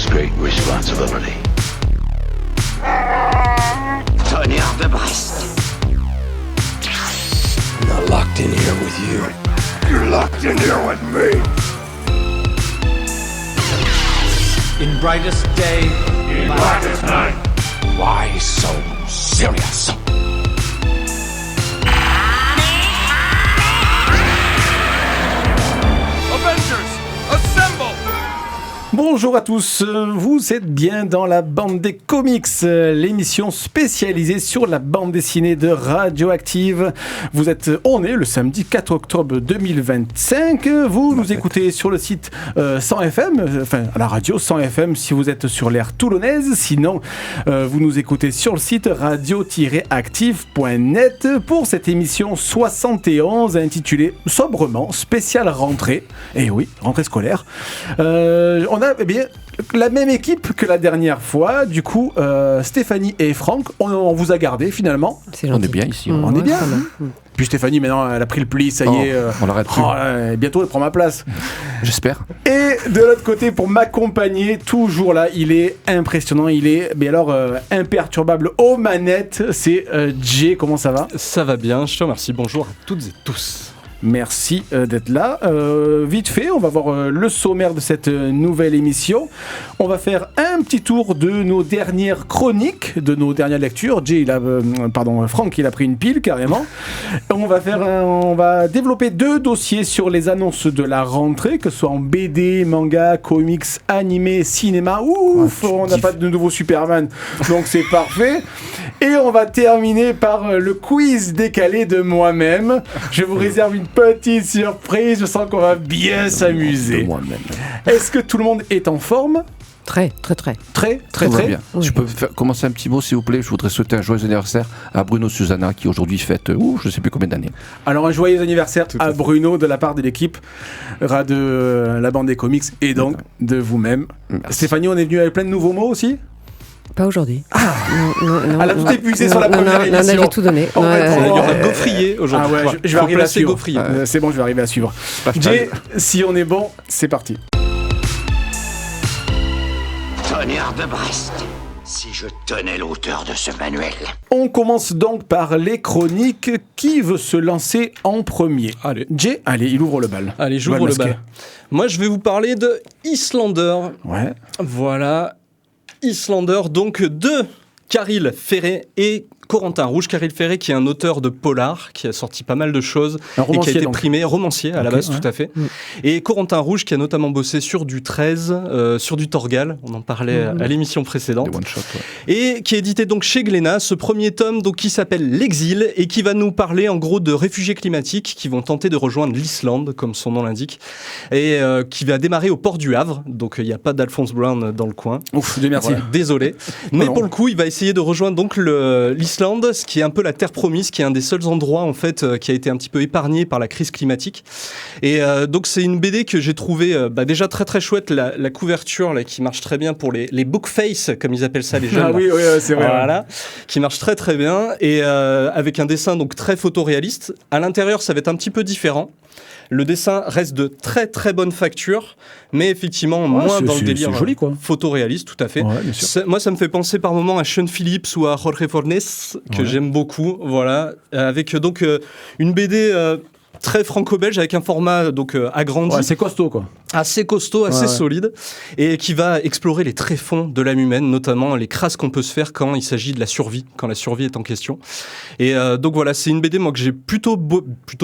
comes great responsibility. Tonnerre de Brest. I'm not locked in here with you. You're locked in here with me. In brightest day, In blackest night. Why so serious? Avengers, assemble! Bonjour à tous, vous êtes bien dans la bande des comics, l'émission spécialisée sur la bande dessinée de Radioactive. On est le samedi 4 octobre 2025, vous nous écoutez sur le site 100 FM, enfin à la radio 100 FM si vous êtes sur l'aire toulonnaise, sinon vous nous écoutez sur le site radio-active.net pour cette émission 71 intitulée sobrement spéciale rentrée, et oui, rentrée scolaire. On a la même équipe que la dernière fois. Du coup, Stéphanie et Franck, on vous a gardé finalement. On est bien ici. On est bien. Puis Stéphanie, maintenant, elle a pris le pli, ça y est. On l'arrête plus. Bientôt, elle prend ma place. J'espère. Et de l'autre côté, pour m'accompagner, toujours là, il est impressionnant, imperturbable aux manettes. C'est Jay, comment ça va ? Ça va bien, je te remercie. Bonjour à toutes et tous. Merci d'être là. Vite fait, on va voir le sommaire de cette nouvelle émission. On va faire un petit tour de nos dernières chroniques, de nos dernières lectures. Franck, il a pris une pile carrément. On va développer 2 dossiers sur les annonces de la rentrée, que ce soit en BD, manga, comics, animé, cinéma. Ouf, on n'a pas de nouveau Superman, donc c'est parfait. Et on va terminer par le quiz décalé de moi-même. Je vous réserve une petite surprise, je sens qu'on va bien s'amuser. Moi-même. Est-ce que tout le monde est en forme ? Très. Très Bien. Oui. Je peux commencer un petit mot, s'il vous plaît. Je voudrais souhaiter un joyeux anniversaire à Bruno Susanna, qui aujourd'hui fête, je ne sais plus combien d'années. Alors un joyeux anniversaire à Bruno de la part de l'équipe de la bande des comics et donc de vous-même. Merci. Stéphanie, on est venu avec plein de nouveaux mots aussi ? Pas aujourd'hui. Non, elle a tout épuisé sur la première émission. Non, j'ai tout donné. Il y aura gaufrier aujourd'hui. Ah ouais, je vais arriver à suivre. Gaufrier. C'est bon, je vais arriver à suivre. Jay, si on est bon, c'est parti. Tonnerre de Brest. Si je tenais l'auteur de ce manuel. On commence donc par les chroniques. Qui veut se lancer en premier ? Allez. Jay, allez, il ouvre le bal. Allez, j'ouvre le bal. Moi, je vais vous parler de Islander. Ouais. Voilà. Islander, donc de Caril Ferret et Corentin Rouge. Caril Ferret, qui est un auteur de polar, qui a sorti pas mal de choses et qui a été primé, romancier à la base, tout à fait. Et Corentin Rouge, qui a notamment bossé sur du 13, sur du Torgal, on en parlait à l'émission précédente. Des one-shot, Et qui est édité donc chez Glénat, ce premier tome donc, qui s'appelle L'Exil et qui va nous parler en gros de réfugiés climatiques qui vont tenter de rejoindre l'Islande, comme son nom l'indique, et qui va démarrer au port du Havre, donc il n'y a pas d'Alphonse Brown dans le coin. Ouf, Dieu merci. Voilà, désolé. Mais pour le coup, il va essayer de rejoindre donc l'Islande, ce qui est un peu la terre promise, qui est un des seuls endroits en fait qui a été un petit peu épargné par la crise climatique. Et donc c'est une BD que j'ai trouvé déjà très très chouette, la couverture là, qui marche très bien pour les book face, comme ils appellent ça les jeunes. Ah oui, c'est vrai. Voilà, qui marche très très bien et avec un dessin donc très photoréaliste. À l'intérieur, ça va être un petit peu différent. Le dessin reste de très très bonne facture, mais effectivement moins dans le délire joli, quoi. photoréaliste, tout à fait. Ouais, bien sûr. Moi, ça me fait penser par moments à Sean Phillips ou à Jorge Fornes, que j'aime beaucoup. Voilà, avec donc une BD très franco-belge avec un format donc agrandi. Ouais, c'est costaud, quoi. Assez costaud, assez solide, et qui va explorer les tréfonds de l'âme humaine, notamment les crasses qu'on peut se faire quand il s'agit de la survie, quand la survie est en question. Et donc voilà, c'est une BD moi que j'ai plutôt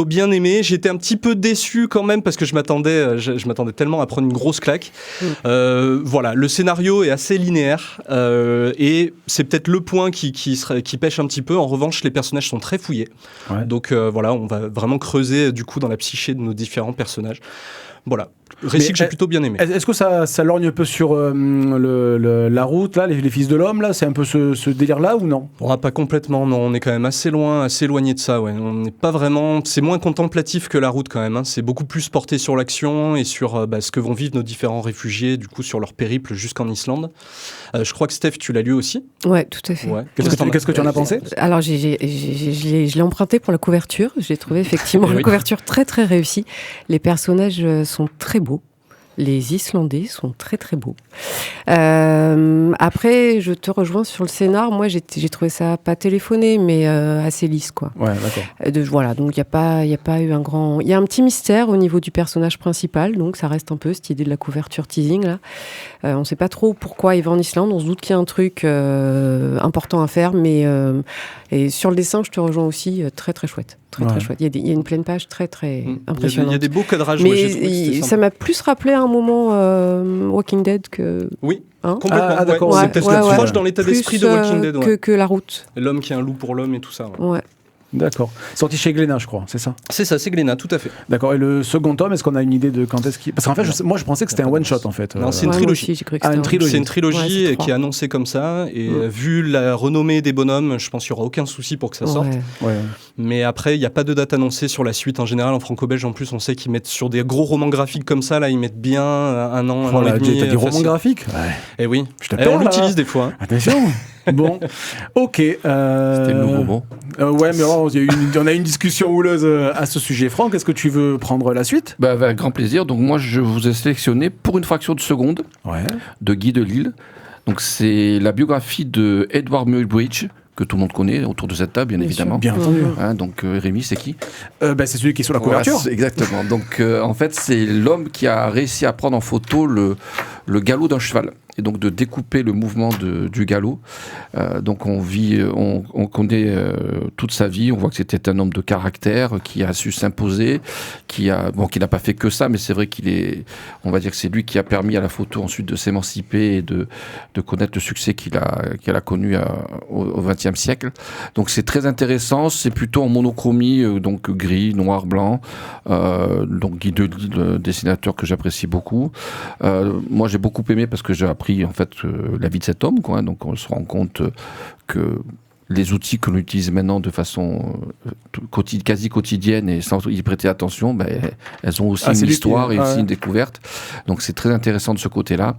bien aimé. J'étais un petit peu déçu quand même parce que je m'attendais tellement à prendre une grosse claque. Voilà, le scénario est assez linéaire et c'est peut-être le point qui pêche un petit peu. En revanche, les personnages sont très fouillés. Ouais. Donc voilà, on va vraiment creuser du coup dans la psyché de nos différents personnages. Voilà. Récit que j'ai plutôt bien aimé. Est-ce que ça lorgne un peu sur la route, là, les fils de l'homme, là, c'est un peu ce délire-là ou non ? Pas complètement, non. On est quand même assez éloigné de ça, ouais. On n'est pas vraiment... C'est moins contemplatif que la route quand même, hein. C'est beaucoup plus porté sur l'action et sur ce que vont vivre nos différents réfugiés, du coup, sur leur périple jusqu'en Islande. Je crois que Steph, tu l'as lu aussi ? Ouais, tout à fait. Ouais. Qu'est-ce que tu en as pensé ? Alors, je l'ai emprunté pour la couverture. J'ai trouvé effectivement la couverture très très réussie. Les personnages sont très beaux. Les Islandais sont très très beaux. Après, je te rejoins sur le scénar. Moi, j'ai trouvé ça pas téléphoné, mais assez lisse, quoi. Ouais, d'accord. Voilà, donc il y a pas eu un grand. Il y a un petit mystère au niveau du personnage principal, donc ça reste un peu cette idée de la couverture teasing là. On ne sait pas trop pourquoi il va en Islande. On se doute qu'il y a un truc important à faire, mais et sur le dessin, je te rejoins aussi. Très très chouette. Très chouette. Il y a une pleine page très très impressionnante. Il y a des beaux cadrages. Mais ça m'a plus rappelé à un moment Walking Dead que. Oui. Hein Ah, d'accord. C'est peut-être proche dans l'état d'esprit de Walking Dead. Que La Route. L'homme qui est un loup pour l'homme et tout ça. Ouais. D'accord. Sorti chez Glénat, je crois, c'est ça? C'est ça, c'est Glénat, tout à fait. D'accord. Et le second tome, est-ce qu'on a une idée de quand est-ce qu'il... Parce qu'en fait, moi, je pensais que c'était un one-shot, en fait. Non, c'est une trilogie. Moi aussi, j'ai cru que c'était une trilogie. C'est une trilogie c'est qui est annoncée comme ça. Et vu la renommée des bonhommes, je pense qu'il n'y aura aucun souci pour que ça sorte. Ouais. Mais après, il n'y a pas de date annoncée sur la suite. En général, en franco-belge, en plus, on sait qu'ils mettent sur des gros romans graphiques comme ça, là, ils mettent bien un an, un an et demi. T'as dit roman graphique? Eh oui. Je te perds, on là. l'utilise des fois. Attention. Bon, ok. C'était le nouveau mot. Ouais, mais on a eu une discussion houleuse à ce sujet. Franck, est-ce que tu veux prendre la suite? Avec grand plaisir. Donc moi, je vous ai sélectionné pour une fraction de seconde de Guy Delisle. Donc c'est la biographie de Edward Muybridge, que tout le monde connaît autour de cette table, bien évidemment. Bien entendu. Donc Rémi, c'est qui? C'est celui qui est sur la couverture. Voilà, exactement. Donc en fait, c'est l'homme qui a réussi à prendre en photo le galop d'un cheval. Et donc de découper le mouvement du galop. Donc on connaît toute sa vie, on voit que c'était un homme de caractère, qui a su s'imposer, qui n'a pas fait que ça, mais c'est vrai on va dire que c'est lui qui a permis à la photo ensuite de s'émanciper et de connaître le succès qu'elle a connu au XXe siècle. Donc c'est très intéressant, c'est plutôt en monochromie, donc gris, noir, blanc. Donc Guy Delisle, dessinateur que j'apprécie beaucoup. Moi j'ai beaucoup aimé parce que j'ai appris en fait la vie de cet homme, quoi. Donc on se rend compte que les outils que l'on utilise maintenant de façon quasi quotidienne et sans y prêter attention, elles ont aussi une histoire et aussi une découverte. Donc c'est très intéressant de ce côté-là.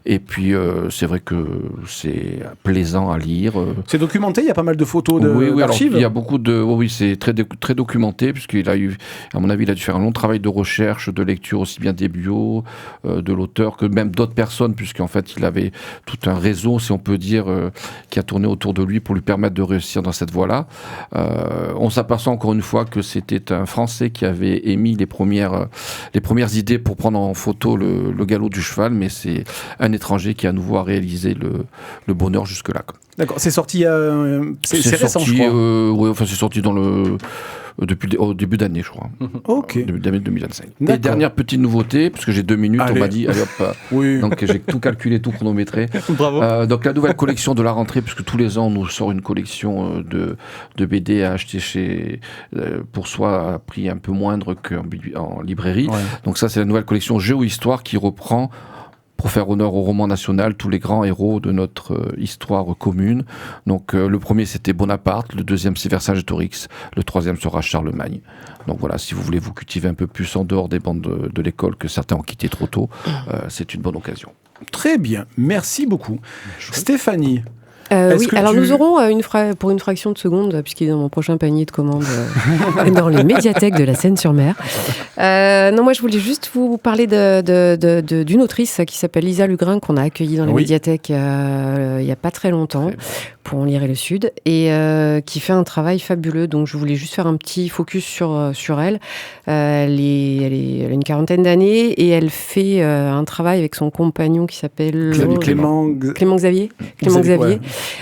Et puis c'est vrai que c'est plaisant à lire. C'est documenté, il y a pas mal de photos d'archives. Il y a beaucoup de... Oui, c'est très documenté, puisqu'il a eu, à mon avis, il a dû faire un long travail de recherche, de lecture, aussi bien des bios, de l'auteur, que même d'autres personnes, puisqu'en fait, il avait tout un réseau, si on peut dire, qui a tourné autour de lui pour lui permettre de réussir dans cette voie-là. On s'aperçoit encore une fois que c'était un Français qui avait émis les premières idées pour prendre en photo le galop du cheval, mais c'est un étranger qui à nouveau a réalisé le bonheur jusque-là. D'accord, c'est sorti c'est récent, je crois. C'est sorti au début d'année, je crois. Ok. Début d'année 2025. D'accord. Et dernière petite nouveauté, puisque j'ai 2 minutes, Allez. on m'a dit, allez hop, donc j'ai tout calculé, tout chronométré. Bravo. Donc la nouvelle collection de la rentrée, puisque tous les ans on nous sort une collection de BD à acheter pour soi à prix un peu moindre qu'en librairie. Ouais. Donc ça, c'est la nouvelle collection Géo-Histoire qui reprend, pour faire honneur au roman national, tous les grands héros de notre histoire commune. Donc le premier c'était Bonaparte, le deuxième c'est Vercingétorix, le troisième sera Charlemagne. Donc voilà, si vous voulez vous cultiver un peu plus en dehors des bandes de l'école que certains ont quitté trop tôt, c'est une bonne occasion. Très bien, merci beaucoup. Stéphanie, oui, alors nous aurons pour une fraction de seconde, puisqu'il est dans mon prochain panier de commandes dans les médiathèques de la Seine-sur-Mer. Non, moi je voulais juste vous parler d'une autrice qui s'appelle Lisa Lugrin, qu'on a accueillie dans les médiathèques il n'y a pas très longtemps, pour En lire et le Sud, et qui fait un travail fabuleux. Donc je voulais juste faire un petit focus sur elle. Elle a une quarantaine d'années et elle fait un travail avec son compagnon qui s'appelle Clément Xavier.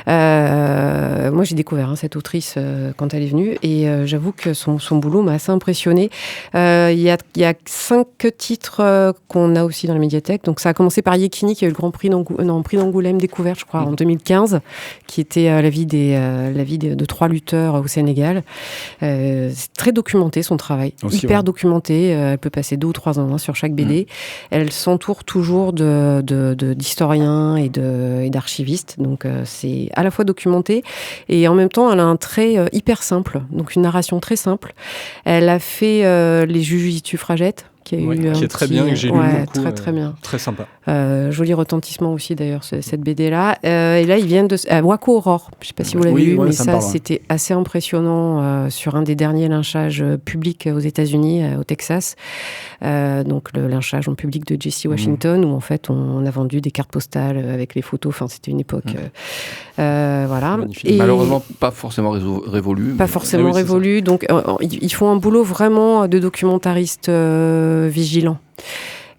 Moi j'ai découvert cette autrice quand elle est venue, et j'avoue que son boulot m'a assez impressionnée. Il y a 5 titres qu'on a aussi dans la médiathèque. Donc ça a commencé par Yekini, qui a eu le prix d'Angoulême découverte, je crois, en 2015, qui était la vie de 3 lutteurs au Sénégal. C'est très documenté, son travail, aussi, hyper documenté. Elle peut passer 2 ou 3 ans sur chaque BD. Elle s'entoure toujours d'historiens et d'archivistes. Donc c'est à la fois documenté et en même temps elle a un trait hyper simple, donc une narration très simple. Elle a fait Les Juges suffragettes, qui a Ouais, eu qui un est très petit- bien, et que j'ai lu ouais, beaucoup. très bien. Très sympa. Joli retentissement aussi d'ailleurs cette BD là. Et là ils viennent de Waco Aurore. Je sais pas si vous l'avez Oui, lu, ouais, mais ça me ça parle, ouais. c'était assez impressionnant sur un des derniers lynchages publics aux États-Unis, au Texas. Donc le lynchage en public de Jesse Washington où en fait on a vendu des cartes postales avec les photos. Enfin c'était une époque. Voilà. Magnifique. Et Malheureusement, pas forcément révolu. pas forcément Ah oui, c'est révolu. Donc ils font un boulot vraiment de documentariste vigilant.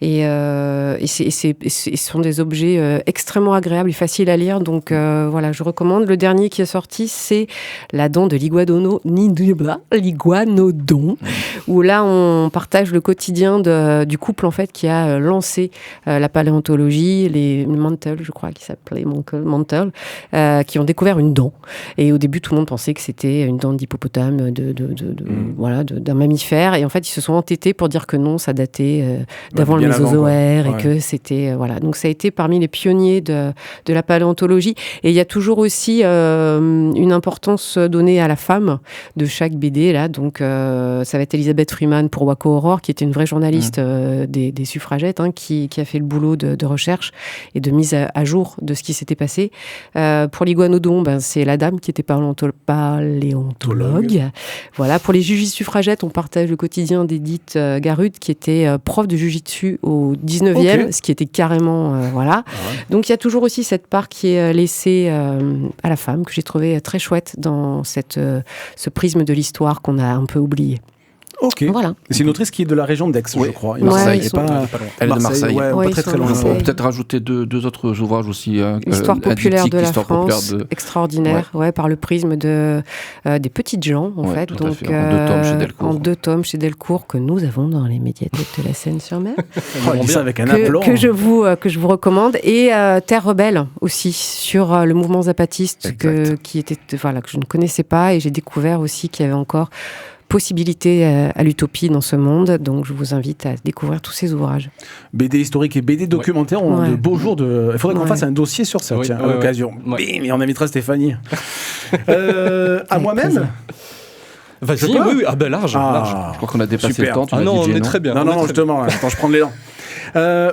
Et ce sont des objets extrêmement agréables et faciles à lire. Donc voilà, je recommande. Le dernier qui est sorti, c'est La dent de l'iguanodon, où là on partage le quotidien du couple en fait qui a lancé la paléontologie, les Mantle, je crois, qui s'appelait Mantle, qui ont découvert une dent. Et au début, tout le monde pensait que c'était une dent d'hippopotame, voilà, d'un mammifère. Et en fait, ils se sont entêtés pour dire que non, ça datait d'avant le bien avant, Mésozoaire quoi. et que c'était voilà. Donc ça a été parmi les pionniers de la paléontologie. Et il y a toujours aussi une importance donnée à la femme de chaque BD là. Donc ça va être Elizabeth Freeman pour Waco Aurore, qui était une vraie journaliste des suffragettes, hein, qui a fait le boulot de recherche et de mise à jour de ce qui s'était passé. Pour l'iguanodon, c'est la dame qui était paléontologue. Voilà. Pour les jujitsu-suffragettes, on partage le quotidien d'Edith Garud, qui était prof de jujitsu au 19e, Ok. ce qui était carrément... voilà. Donc il y a toujours aussi cette part qui est laissée à la femme, que j'ai trouvé très chouette dans ce prisme de l'histoire qu'on a un peu oublié. Ok. Voilà. C'est une autrice qui est de la région d'Aix, Oui. je crois. Marseille, Et ils sont- Elle est de Marseille. Ouais, Ouais, pas ils très sont très de loin. On Marseille. peut peut-être rajouter deux autres ouvrages aussi. L'histoire un populaire diptyque, de la l'histoire France, populaire extraordinaire, ouais, par le prisme des petites gens, en Ouais, fait. tout à Donc, fait, en 2 tomes chez Delcourt. En 2 tomes chez Delcourt, que nous avons dans les médiathèques de la Seine-sur-Mer. Oh, elle dit ça avec un aplomb. que je vous recommande. Et Terre Rebelle aussi, sur le mouvement zapatiste, que je ne connaissais pas. Et j'ai découvert aussi qu'il y avait encore possibilité à l'utopie dans ce monde. Donc je vous invite à découvrir tous ces ouvrages. BD historique et BD documentaire ont Ouais. de beaux jours de. Il faudrait qu'on Ouais. fasse un dossier sur ça, Oui, tiens, à ouais, l'occasion. ouais. Bim, et on invitera Stéphanie. À moi-même. Vas-y, Je peux oui, ah ben large, large. Je crois qu'on a dépassé Super. le temps. Tu Ah m'as non, dit, on est non très bien. Non, on est non, très justement. Attends, je prends l'élan.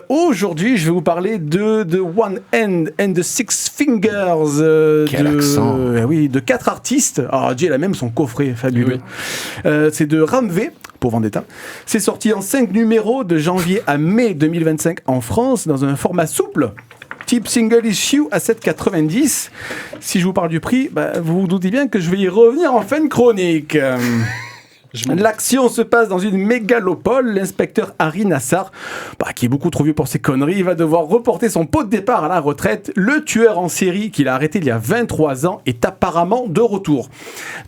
Aujourd'hui, je vais vous parler de The One Hand and the Six Fingers. Quel accent. Oui, de 4 artistes. Alors, Jay, elle a même son coffret fabuleux. Oui. C'est de Ramvé, pour Vendetta. C'est sorti en 5 numéros de janvier à mai 2025 en France, dans un format souple. Type single issue à 7,90. Si je vous parle du prix, vous vous doutez bien que je vais y revenir en fin de chronique. L'action se passe dans une mégalopole. L'inspecteur Harry Nassar, qui est beaucoup trop vieux pour ses conneries, va devoir reporter son pot de départ à la retraite. Le tueur en série qu'il a arrêté il y a 23 ans est apparemment de retour.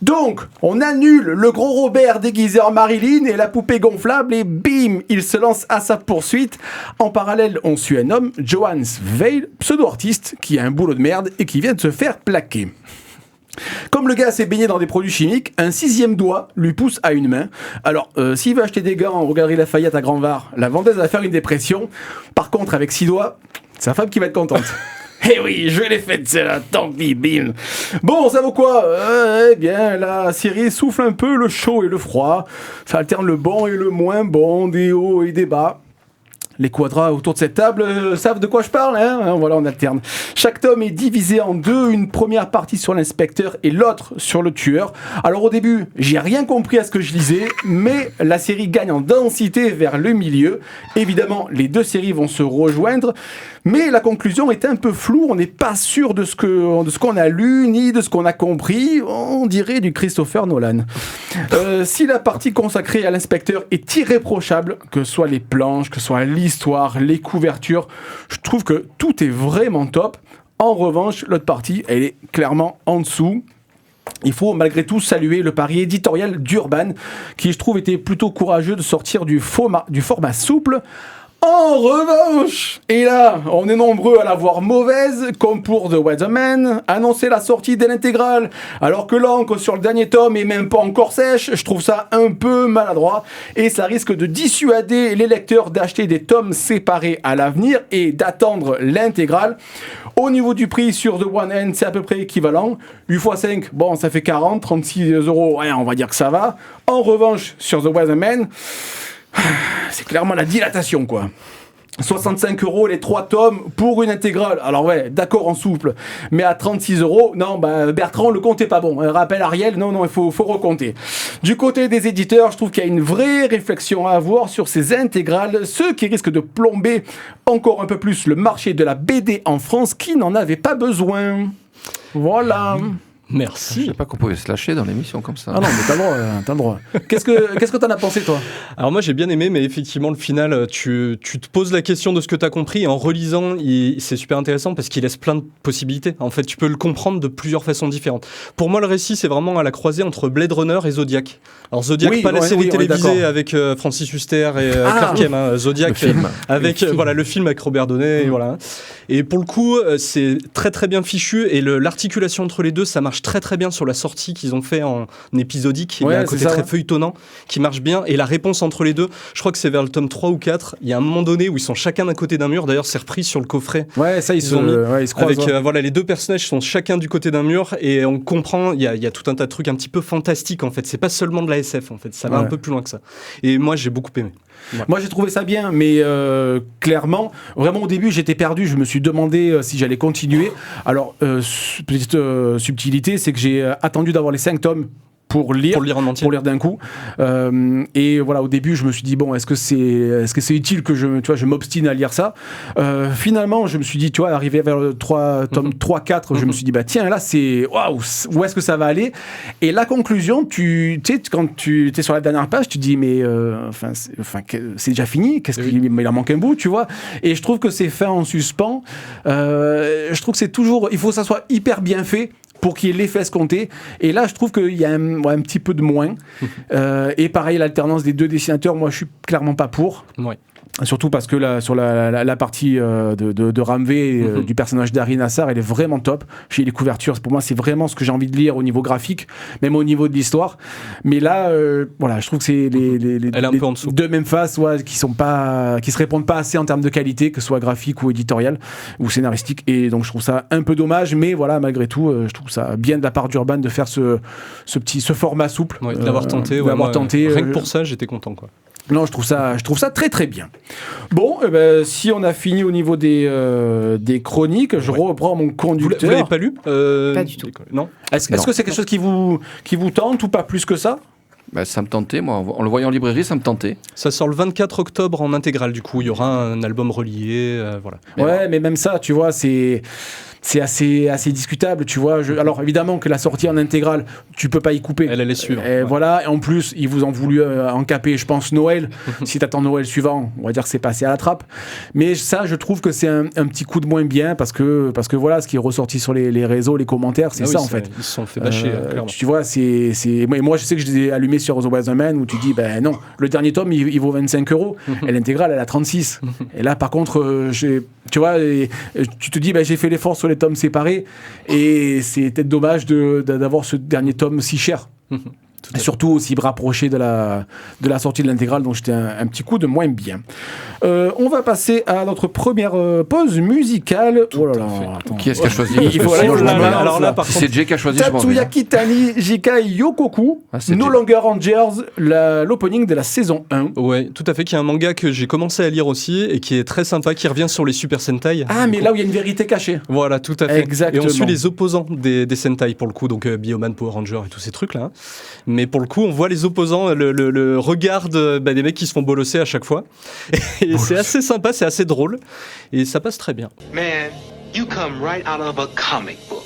Donc, on annule le gros Robert déguisé en Marilyn et la poupée gonflable et bim, il se lance à sa poursuite. En parallèle, on suit un homme, Johannes Veil, pseudo-artiste, qui a un boulot de merde et qui vient de se faire plaquer. Comme le gars s'est baigné dans des produits chimiques, un 6e doigt lui pousse à une main. Alors, s'il veut acheter des gants au Galerie Lafayette à Grand-Var, la vendeuse va faire une dépression. Par contre, avec 6 doigts, c'est sa femme qui va être contente. Eh oui, je l'ai faite celle-là, tant pis, bim. Bon, ça vaut quoi? Eh bien, la série souffle un peu le chaud et le froid. Ça alterne le bon et le moins bon, des hauts et des bas. Les quadras autour de cette table savent de quoi je parle, hein. Voilà, on alterne. Chaque tome est divisé en 2, une première partie sur l'inspecteur et l'autre sur le tueur. Alors au début, j'ai rien compris à ce que je lisais, mais la série gagne en densité vers le milieu. Évidemment, les 2 séries vont se rejoindre, mais la conclusion est un peu floue. On n'est pas sûr de ce qu'on a lu, ni de ce qu'on a compris. On dirait du Christopher Nolan. Si la partie consacrée à l'inspecteur est irréprochable, que ce soit les planches, que ce soit l'histoire, les couvertures, je trouve que tout est vraiment top. En revanche, l'autre partie, elle est clairement en dessous. Il faut malgré tout saluer le pari éditorial d'Urban, qui je trouve était plutôt courageux de sortir du format souple. En revanche, et là, on est nombreux à la voir mauvaise, comme pour The Weatherman, annoncer la sortie de l'intégrale, alors que l'encre sur le dernier tome est même pas encore sèche, je trouve ça un peu maladroit, et ça risque de dissuader les lecteurs d'acheter des tomes séparés à l'avenir et d'attendre l'intégrale. Au niveau du prix sur The One Hand, c'est à peu près équivalent. 8 x 5, bon, ça fait 40, 36 €, ouais, on va dire que ça va. En revanche, sur The Weatherman, C'est clairement la dilatation, quoi. 65 € les 3 tomes pour une intégrale. Alors ouais, d'accord en souple, mais à 36 €, non, Bertrand, le compte est pas bon. Rappel Ariel, non, il faut recompter. Du côté des éditeurs, je trouve qu'il y a une vraie réflexion à avoir sur ces intégrales, ce qui risque de plomber encore un peu plus le marché de la BD en France, qui n'en avait pas besoin. Voilà. Je Merci. sais pas qu'on pouvait se lâcher dans l'émission comme ça. Ah non, mais t'as le droit. Qu'est-ce que t'en as pensé, toi? Alors moi j'ai bien aimé, mais effectivement le final, tu te poses la question de ce que tu as compris, et en relisant, c'est super intéressant parce qu'il laisse plein de possibilités. En fait, tu peux le comprendre de plusieurs façons différentes. Pour moi, le récit, c'est vraiment à la croisée entre Blade Runner et Zodiac. Alors Zodiac, Oui, pas la ouais, série oui, on est télévisée d'accord. avec Francis Huster et Clark Kent, hein. Zodiac Le film. avec le film avec Robert Downey, et voilà. Et pour le coup, c'est très très bien fichu, et l'articulation entre les deux, ça marche très très bien sur la sortie qu'ils ont fait en épisodique. Il y a un côté très feuilletonnant qui marche bien, et la réponse entre les deux, je crois que c'est vers le tome 3 ou 4, il y a un moment donné où ils sont chacun d'un côté d'un mur. D'ailleurs, c'est repris sur le coffret. Ouais, ça, ils se croisent. Avec les deux personnages sont chacun du côté d'un mur, et on comprend, il y a tout un tas de trucs un petit peu fantastiques en fait. C'est pas seulement de la SF en fait, ça va un peu plus loin que ça. Et moi, j'ai beaucoup aimé. Ouais. Moi j'ai trouvé ça bien, mais clairement, vraiment au début j'étais perdu, je me suis demandé si j'allais continuer. Alors, petite subtilité, c'est que j'ai attendu d'avoir les 5 tomes pour lire en entier. Pour lire d'un coup. Et voilà, au début, je me suis dit, bon, est-ce que c'est utile que je m'obstine à lire ça? Finalement, je me suis dit, tu vois, arrivé vers le tome 3-4, je me suis dit, bah tiens, là, c'est... Waouh, où est-ce que ça va aller? Et la conclusion, tu sais, quand tu es sur la dernière page, tu te dis, mais c'est déjà fini, il en manque un bout, tu vois? Et je trouve que c'est fait en suspens. Je trouve que c'est toujours... Il faut que ça soit hyper bien fait pour qu'il y ait l'effet escompté. Et là, je trouve qu'il y a un petit peu de moins. Et pareil, l'alternance des deux dessinateurs, moi, je suis clairement pas pour. Ouais. Surtout parce que sur la partie de Ramvé, du personnage d'Ari Nassar, elle est vraiment top. Chez les couvertures, pour moi, c'est vraiment ce que j'ai envie de lire au niveau graphique, même au niveau de l'histoire. Mais là, voilà, je trouve que c'est les deux mêmes faces qui se répondent pas assez en termes de qualité, que ce soit graphique ou éditorial ou scénaristique. Et donc, je trouve ça un peu dommage. Mais voilà, malgré tout, je trouve ça bien de la part d'Urban de faire ce format souple. Ouais, de l'avoir tenté. Rien que pour ça, j'étais content, quoi. Non, je trouve ça très très bien. Bon, si on a fini au niveau des chroniques, je reprends mon conducteur. Vous l'avez pas lu Pas du tout. Non. Est-ce que c'est quelque chose qui vous tente ou pas plus que ça? Ça me tentait, moi. En le voyant en librairie, ça me tentait. Ça sort le 24 octobre en intégrale, du coup. Il y aura un album relié, voilà. Ouais, mais même ça, tu vois, c'est assez discutable, tu vois. Alors évidemment que la sortie en intégrale, tu peux pas y couper. Elle allait suivre. Et voilà, et en plus, ils vous ont voulu encaper, je pense, Noël. Si t'attends Noël suivant, on va dire que c'est passé à la trappe. Mais ça, je trouve que c'est un petit coup de moins bien parce que voilà, ce qui est ressorti sur les réseaux, les commentaires, c'est ça en fait. Ils se sont fait bâcher, clairement. Tu vois, moi je sais que je les ai allumés sur The Wise Man où tu dis, ben non, le dernier tome, il vaut 25 € et l'intégrale, elle a 36. Et là, par contre, tu vois, tu te dis, ben, j'ai fait l'effort sur les tomes séparés et c'est peut-être dommage d'avoir ce dernier tome si cher. Et surtout aussi rapproché de la sortie de l'intégrale, donc j'étais un petit coup de moins bien. On va passer à notre première pause musicale. Oh là là, attends. Qui est-ce qui a choisi? Alors là, par si contre, c'est Jay qui a choisi, je m'en vais. Tatsuya Kitani, Jikai Yokoku, No Longer Rangers, l'opening de la saison 1. Ouais, tout à fait, qui est un manga que j'ai commencé à lire aussi et qui est très sympa, qui revient sur les Super Sentai. Ah, mais là où il y a une vérité cachée. Voilà, tout à fait. Exactement. Et on suit les opposants des Sentai pour le coup, donc Bioman, Power Ranger et tous ces trucs-là. Mais pour le coup, on voit les opposants, le regard des mecs qui se font bolosser à chaque fois. Et c'est assez sympa, c'est assez drôle. Et ça passe très bien. Man, you come right out of a comic book.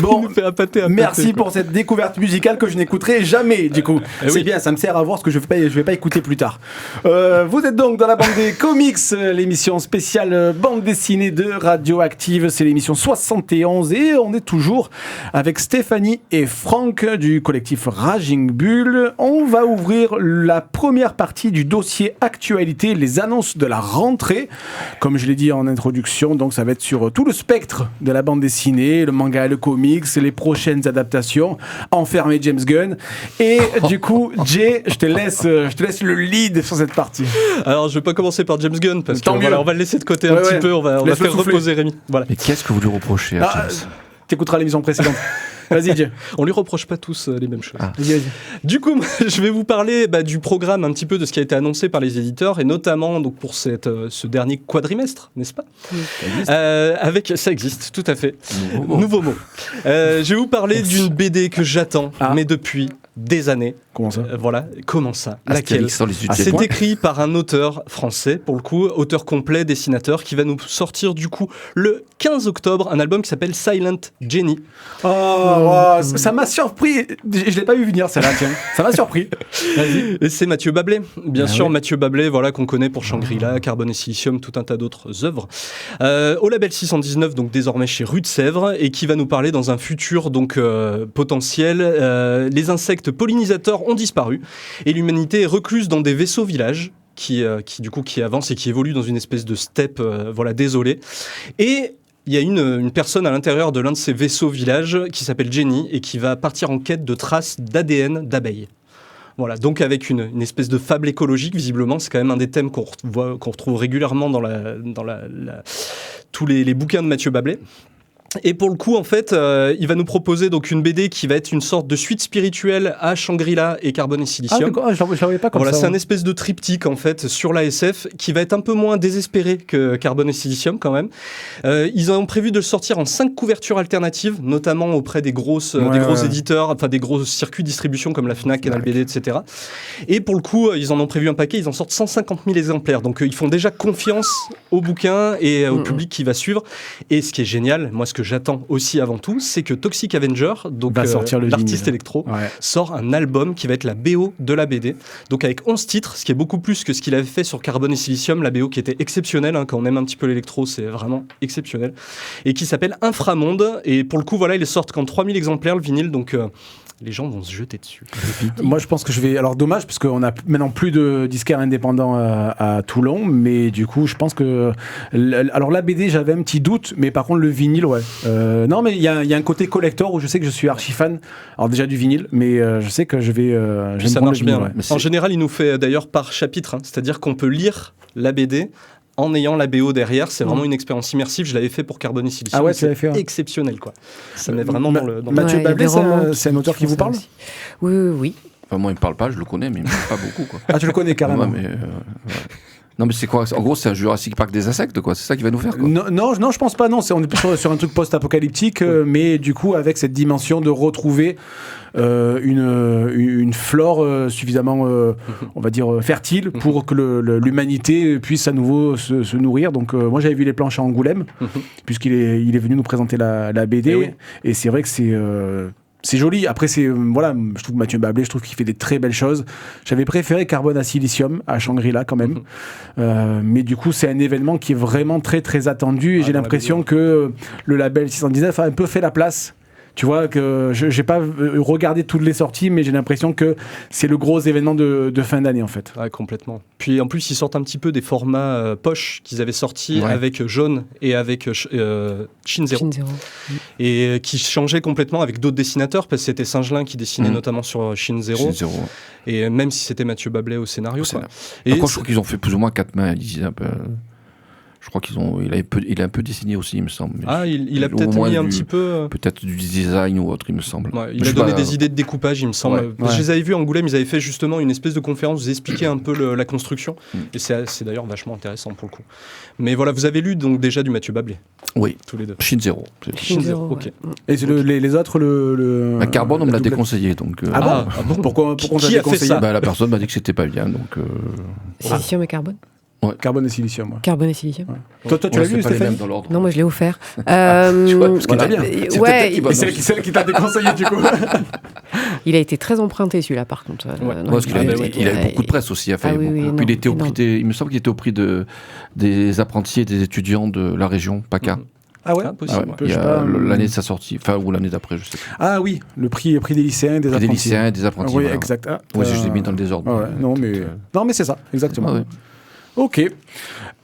Bon, nous fait appâter, merci quoi. pour cette découverte musicale que je n'écouterai jamais, du coup. C'est bien, ça me sert à voir ce que je vais pas écouter plus tard. Vous êtes donc dans la bande des comics, l'émission spéciale bande dessinée de Radioactive. C'est l'émission 71 et on est toujours avec Stéphanie et Franck du collectif Raging Bull. On va ouvrir la première partie du dossier actualité, les annonces de la rentrée. Comme je l'ai dit en introduction, donc ça va être sur tout le spectre de la bande dessinée, le manga, le comics, les prochaines adaptations, enfermer James Gunn. Et du coup, Jay, je te laisse le lead sur cette partie. Alors, je vais pas commencer par James Gunn parce Tant que mieux. on va le laisser de côté un petit peu. On va faire reposer Rémi. Voilà. Mais qu'est-ce que vous lui reprochez à James? T'écouteras l'émission précédente. Vas-y, Jay. On lui reproche pas tous les mêmes choses. Vas-y. Du coup, je vais vous parler du programme, un petit peu de ce qui a été annoncé par les éditeurs, et notamment donc, pour ce dernier quadrimestre, n'est-ce pas ? Ça existe, tout à fait. Nouveau mot. Je vais vous parler d'une BD que j'attends, mais depuis des années. Comment ça ? Voilà, comment ça ? Laquelle ? Astérix dans les C'est écrit par un auteur français, pour le coup, auteur complet, dessinateur, qui va nous sortir du coup le 15 octobre un album qui s'appelle Silent Jenny. Oh, ça m'a surpris. Je l'ai pas vu venir, celle-là, tiens. Ça m'a surpris. Vas-y. Et c'est Mathieu Bablé, bien sûr, oui. Mathieu Bablé, voilà, qu'on connaît pour Shangri-La, Carbone et Silicium, tout un tas d'autres œuvres. Au label 619, donc désormais chez Rue de Sèvres, et qui va nous parler dans un futur donc potentiel. Les insectes pollinisateurs ont disparu et l'humanité est recluse dans des vaisseaux villages qui avancent et qui évoluent dans une espèce de steppe désolée. Et il y a une personne à l'intérieur de l'un de ces vaisseaux villages qui s'appelle Jenny et qui va partir en quête de traces d'ADN d'abeilles. Voilà, donc avec une espèce de fable écologique, visiblement, c'est quand même un des thèmes qu'on retrouve régulièrement dans tous les bouquins de Mathieu Bablé. Et pour le coup, en fait, il va nous proposer donc une BD qui va être une sorte de suite spirituelle à Shangri-La et Carbone et Silicium. Ah d'accord, je ne savais pas comme ça. Voilà, c'est un espèce de triptyque en fait sur l'ASF qui va être un peu moins désespéré que Carbone et Silicium quand même. Ils ont prévu de le sortir en 5 couvertures alternatives, notamment auprès des gros éditeurs, enfin des gros circuits de distribution comme la Fnac, Canal BD, etc. Et pour le coup, ils en ont prévu un paquet, ils en sortent 150 000 exemplaires. Donc ils font déjà confiance au bouquin et au public qui va suivre. Et ce qui est génial, moi ce que j'attends aussi avant tout, c'est que Toxic Avenger, donc l'artiste électro, sort un album qui va être la BO de la BD, donc avec 11 titres, ce qui est beaucoup plus que ce qu'il avait fait sur Carbone et Silicium, la BO qui était exceptionnelle, quand on aime un petit peu l'électro, c'est vraiment exceptionnel, et qui s'appelle Inframonde, et pour le coup, voilà, ils sortent qu'en 3000 exemplaires, le vinyle, donc... les gens vont se jeter dessus. Moi, je pense que je vais... Alors, dommage, parce qu'on a maintenant plus de disquaires indépendants à Toulon, mais du coup, je pense que... Alors, la BD, j'avais un petit doute, mais par contre, le vinyle, ouais. Non, mais il y a un côté collector où je sais que je suis archi fan. Alors, déjà du vinyle, mais je sais que je vais... ça marche vinyle, bien. ouais. En général, il nous fait d'ailleurs par chapitre, c'est-à-dire qu'on peut lire la BD en ayant la BO derrière, c'est vraiment une expérience immersive. Je l'avais fait pour Carbone et Silicium. Ah ouais, tu l'avais fait, ouais. Exceptionnel, quoi. Ça met vraiment dans le... Mathieu Bablé, c'est un auteur qui vous parle ? Oui. Enfin, moi, il me parle pas, je le connais, mais il me parle pas beaucoup, quoi. Ah, tu le connais carrément. Ouais, mais, non, mais c'est quoi ? En gros, c'est un Jurassic Park des insectes, quoi. C'est ça qu'il va nous faire, quoi. Non, je pense pas. Non, on est plus sur un truc post-apocalyptique, mais du coup, avec cette dimension de retrouver une flore suffisamment, on va dire, fertile pour que l'humanité puisse à nouveau se nourrir. Donc, moi, j'avais vu les planches à Angoulême, puisqu'il est venu nous présenter la BD. Et c'est vrai que c'est joli. Après, voilà, je trouve que Mathieu Bablé, je trouve qu'il fait des très belles choses. J'avais préféré Carbone à Silicium à Shangri-La quand même. Mais du coup, c'est un événement qui est vraiment très très attendu. Et j'ai l'impression que le label 619 a un peu fait la place. Tu vois, que je n'ai pas regardé toutes les sorties, mais j'ai l'impression que c'est le gros événement de fin d'année, en fait. Ouais, complètement. Puis en plus, ils sortent un petit peu des formats poche qu'ils avaient sortis avec Jaune et avec Shin Zero. Et qui changeaient complètement avec d'autres dessinateurs, parce que c'était Singelin qui dessinait notamment sur Shin Zero. Et même si c'était Mathieu Bablé au scénario. Quoi. Et je crois qu'ils ont fait plus ou moins 4 mains. Je crois il a un peu dessiné aussi, il me semble. Ah, il a peut-être mis un petit peu... Peut-être du design ou autre, il me semble. Ouais, il a donné des idées de découpage, il me semble. Je les avais vus à Angoulême, ils avaient fait justement une espèce de conférence, vous expliquaient un peu la construction. Et c'est d'ailleurs vachement intéressant pour le coup. Mais voilà, vous avez lu donc déjà du Mathieu Bablé. Oui. Tous les deux. Shin Zero. Ok. Et les autres, Carbone, on me l'a déconseillé. Donc, bon Pourquoi on t'a déconseillé ça La personne m'a dit que c'était pas bien. Donc, Silicium et Carbone. Carbone et Silicium. Carbone et Silicium. Toi, tu l'as lu, Stéphane ? Non, moi je l'ai offert. Tu vois, parce qu'il a bien. C'est celle qui t'a déconseillé, du coup. Il a été très emprunté, celui-là, par contre. Parce qu'il a eu beaucoup de presse aussi. Il était au prix il me semble qu'il était au prix des apprentis et des étudiants de la région PACA. Ah ouais, l'année de sa sortie, ou l'année d'après, je sais pas. Ah oui, le prix des lycéens et des apprentis. Des lycéens et des apprentis. Oui, exact. Je l'ai mis dans le désordre. Non, mais c'est ça, exactement. Ok.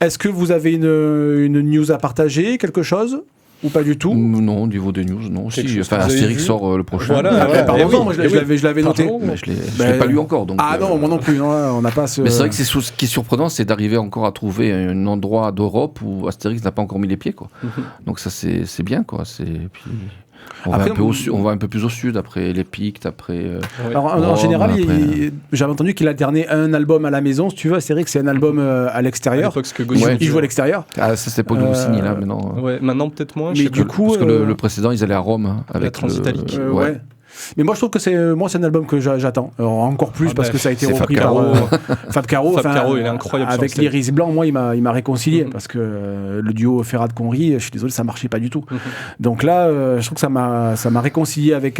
Est-ce que vous avez une news à partager, quelque chose ? Ou pas du tout ? Non, au niveau des news, non. Astérix sort le prochain. Voilà, pardon, moi je l'avais noté. Mais je l'ai pas lu encore. Donc, non, moi non plus. On n'a pas ce... Mais c'est vrai que ce qui est surprenant, c'est d'arriver encore à trouver un endroit d'Europe où Astérix n'a pas encore mis les pieds, quoi. Donc ça, c'est bien, quoi. On Après, va un peu plus au sud, après les Pictes, après... Alors, en Rome, général, après, j'avais entendu qu'il alternait un album à la maison, si tu veux. C'est vrai que c'est un album à À l'extérieur. l'époque, ce que Il Goscinny joue à l'extérieur. Ah, ça c'est pas Goscinny, là, maintenant. Ouais, maintenant peut-être moins. je Mais sais du pas. coup, Parce que le précédent, ils allaient à Rome, hein, avec Transitalique. ouais. Mais moi, je trouve que c'est un album que j'attends. Encore plus parce que ça a été c'est repris Fab par Caro. Fab Caro. Fab Enfin, Caro, il est incroyable sur avec scène. l'Iris Blanc, moi, il m'a réconcilié Mhm. parce que le duo Ferrat-Conry, je suis désolé, ça marchait pas du tout. Donc là, je trouve que ça m'a réconcilié avec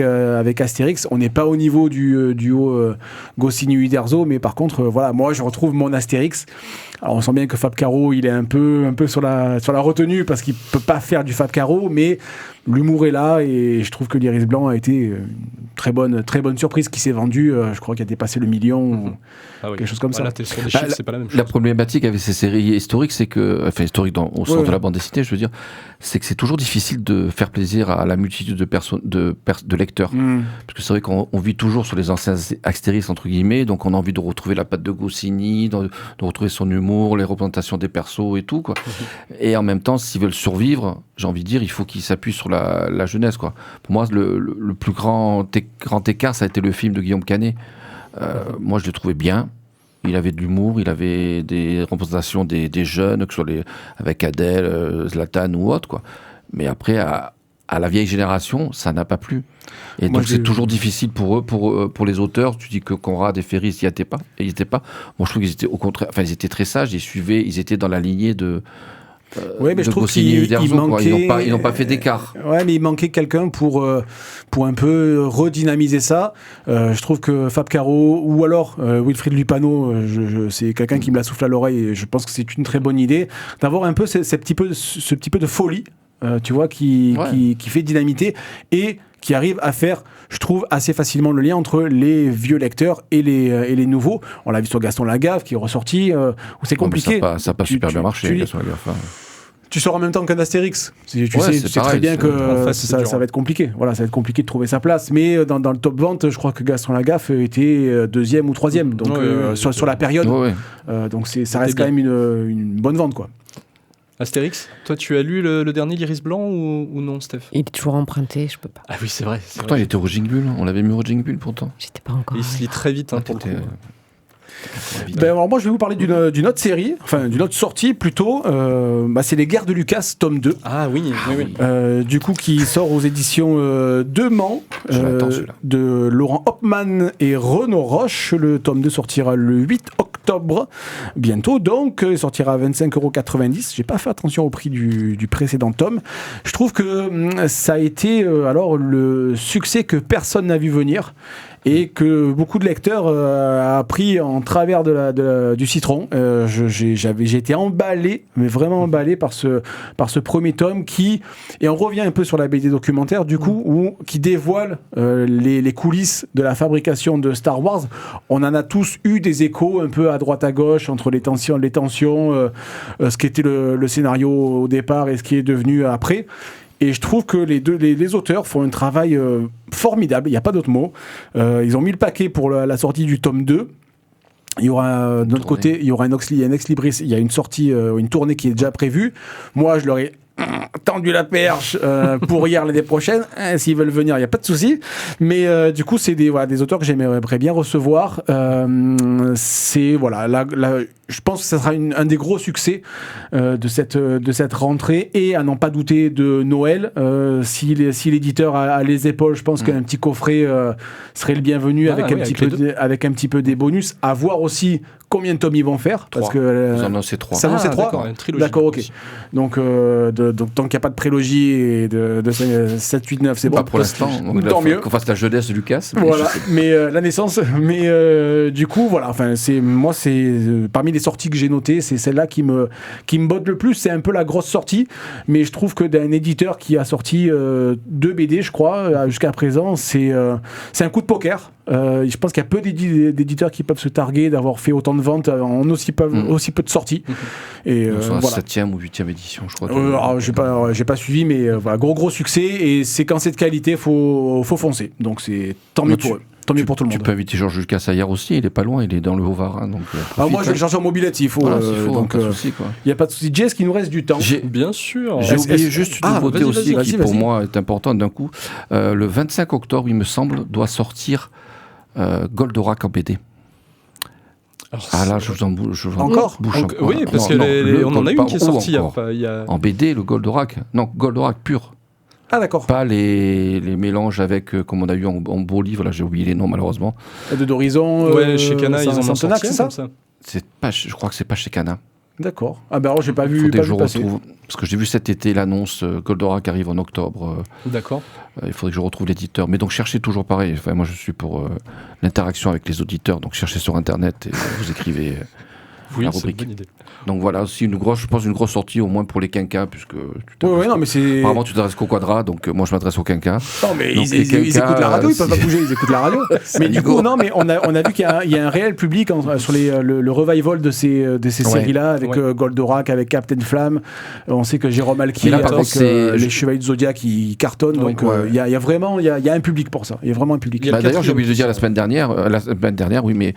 Astérix. On n'est pas au niveau du duo Goscinny-Uderzo, mais par contre, voilà, moi, je retrouve mon Astérix. Alors, on sent bien que Fab Caro, il est un peu sur la retenue parce qu'il peut pas faire du Fab Caro, mais l'humour est là et je trouve que l'Iris Blanc a été une très bonne surprise qui s'est vendue. Je crois qu'il a dépassé le million. Ah oui. quelque chose comme ça. Là, t'es sur des chiffres, c'est pas la même chose. La problématique avec ces séries historiques, c'est que, enfin historiques au sens Ouais. de la bande dessinée, je veux dire, c'est que c'est toujours difficile de faire plaisir à la multitude de lecteurs. Parce que c'est vrai qu'on vit toujours sur les anciens Astérix, entre guillemets, donc on a envie de retrouver la patte de Goscinny, de retrouver son humour, les représentations des persos et tout, quoi. Et en même temps, s'ils veulent survivre, j'ai envie de dire, il faut qu'ils s'appuient sur la jeunesse, quoi. Pour moi, le plus grand écart, ça a été le film de Guillaume Canet. Moi, je le trouvais bien. Il avait de l'humour, il avait des représentations des jeunes, que ce soit avec Adèle, Zlatan ou autre, quoi. Mais après, à la vieille génération, ça n'a pas plu. Et Moi, donc, c'est toujours difficile pour eux, pour les auteurs. Tu dis que Conrad et Ferris n'y étaient pas. Moi, je trouve qu'ils étaient au contraire, enfin, ils étaient très sages, ils étaient dans la lignée de. Ouais, mais je trouve Goscinny et qu'il Uderzo, quoi. manquait. Ils n'ont pas fait d'écart. Ouais, mais il manquait quelqu'un pour un peu redynamiser ça. Je trouve que Fab Caro ou alors Wilfried Lupano, c'est quelqu'un qui me la souffle à l'oreille et je pense que c'est une très bonne idée d'avoir un peu ce petit peu de folie, tu vois, qui fait dynamiter et qui arrive à faire, je trouve, assez facilement le lien entre les vieux lecteurs et les nouveaux. On l'a vu sur Gaston Lagaffe qui est ressorti, où c'est compliqué. Ça n'a pas super bien marché. Gaston Lagaffe, hein. Tu sors en même temps qu'un Astérix. Tu Ouais, sais c'est très pareil, bien que en face, c'est ça dur. va être compliqué. Voilà, ça va être compliqué de trouver sa place. Mais dans le top vente, je crois que Gaston Lagaffe était deuxième ou troisième. Donc sur la période. Ouais. Donc ça reste quand même une bonne vente, quoi. Astérix, toi, tu as lu le dernier l'Iris Blanc ou non, Steph? Il est toujours emprunté, je peux pas. Ah oui, c'est vrai. Pourtant, il était au Jingle. On l'avait mis au Jingle, pourtant. J'étais pas encore. Il se lit très vite, hein, pour le coup. Alors moi, je vais vous parler d'une autre série, enfin d'une autre sortie plutôt. C'est Les Guerres de Lucas, tome 2. Ah oui, oui. Du coup, qui sort aux éditions de Mans, Je l'attends, celui-là. de Laurent Hopman et Renaud Roche. Le tome 2 sortira le 8 octobre, bientôt. Donc, il sortira à 25,90 €. J'ai pas fait attention au prix du précédent tome. Je trouve que ça a été alors le succès que personne n'a vu venir. Et que beaucoup de lecteurs a pris en travers du citron. J'ai été emballé, mais vraiment emballé par ce premier tome et on revient un peu sur la BD documentaire du coup, qui dévoile les coulisses de la fabrication de Star Wars. On en a tous eu des échos un peu à droite à gauche entre les tensions, ce qui était le scénario au départ et ce qui est devenu après. Et je trouve que les auteurs font un travail formidable, il n'y a pas d'autre mot. Ils ont mis le paquet pour la sortie du tome 2. Il y aura de notre côté, il y aura un ex libris, il y a une sortie, une tournée qui est déjà prévue. Moi, je leur ai tendu la perche pour hier l'année prochaine. S'ils veulent venir, il n'y a pas de souci. Mais du coup, c'est des auteurs que j'aimerais bien recevoir. Je pense que ça sera un des gros succès de cette rentrée. Et à n'en pas douter de Noël, si l'éditeur a les épaules, je pense qu'un petit coffret serait le bienvenu avec un petit peu des bonus. À voir aussi combien de tomes ils vont faire. Parce que, Ils en ont ces 3. Ça c'est 3 d'accord, une trilogie. D'accord, ok. Donc, tant qu'il n'y a pas de prélogie et de 7, 8, 9, c'est bon. Pas pour l'instant. Donc, Tant mieux. Qu'on fasse la jeunesse de Lucas. Voilà, mais la naissance. Mais du coup, voilà. Enfin, c'est parmi les sorties que j'ai notées, c'est celle-là qui me botte le plus. C'est un peu la grosse sortie, mais je trouve que d'un éditeur qui a sorti 2 BD, je crois, jusqu'à présent, c'est un coup de poker. Je pense qu'il y a peu d'éditeurs qui peuvent se targuer d'avoir fait autant de ventes en aussi peu de sorties. Et Sur la voilà. 7e ou 8e édition, je crois. Alors, j'ai pas suivi, mais voilà, gros succès. Et c'est quand c'est de qualité, faut foncer. Donc c'est tant mieux pour eux. Tant mieux pour tout le monde. Tu peux inviter Georges Lucas hier aussi, il est pas loin, il est dans le Haut-Var. Donc, moi, je vais le chercher en mobilette s'il faut. Voilà, s'il faut, donc, pas de souci, quoi. Il n'y a pas de souci. Jess, qu'il nous reste du temps. Bien sûr. J'ai oublié juste une nouveauté aussi qui, pour vas-y. moi, est importante d'un coup. Le 25 octobre, il me semble, doit sortir Goldorak en BD. Alors, là, je vous en bouge. Encore oui, parce qu'on en a une qui est sortie. En BD, le Goldorak. Non, Goldorak pur. Ah, d'accord. Pas les mélanges avec, comme on a eu en beau livre, là j'ai oublié les noms malheureusement. De d'Horizon. Chez Kana, ils en ont sorti, c'est ça, Je crois que c'est pas chez Kana. D'accord. Ah, ben alors, j'ai pas vu. Faut pas que je vu passer. retrouve. Parce que j'ai vu cet été l'annonce Goldorak arrive en octobre. D'accord. Il faudrait que je retrouve l'éditeur. Mais donc cherchez toujours pareil. Enfin, moi je suis pour l'interaction avec les auditeurs. Donc cherchez sur internet et vous écrivez la rubrique. C'est une bonne idée. Donc voilà, aussi une grosse sortie au moins pour les quinquas, puisque non, mais c'est. Apparemment tu t'adresses qu'au Quadra, donc moi je m'adresse aux quinquas. Non, mais donc, ils écoutent la radio, ils peuvent pas bouger, ils écoutent la radio. Mais du coup, non, mais on a vu qu'il y a un réel public sur le revival de ces séries-là, avec Goldorak, avec Captain Flamme. On sait que Jérôme Alki avec les Chevaliers du Zodiac qui cartonnent, donc il y a vraiment un public pour ça. Il y a vraiment un public. D'ailleurs, j'ai oublié de dire la semaine dernière, oui, mais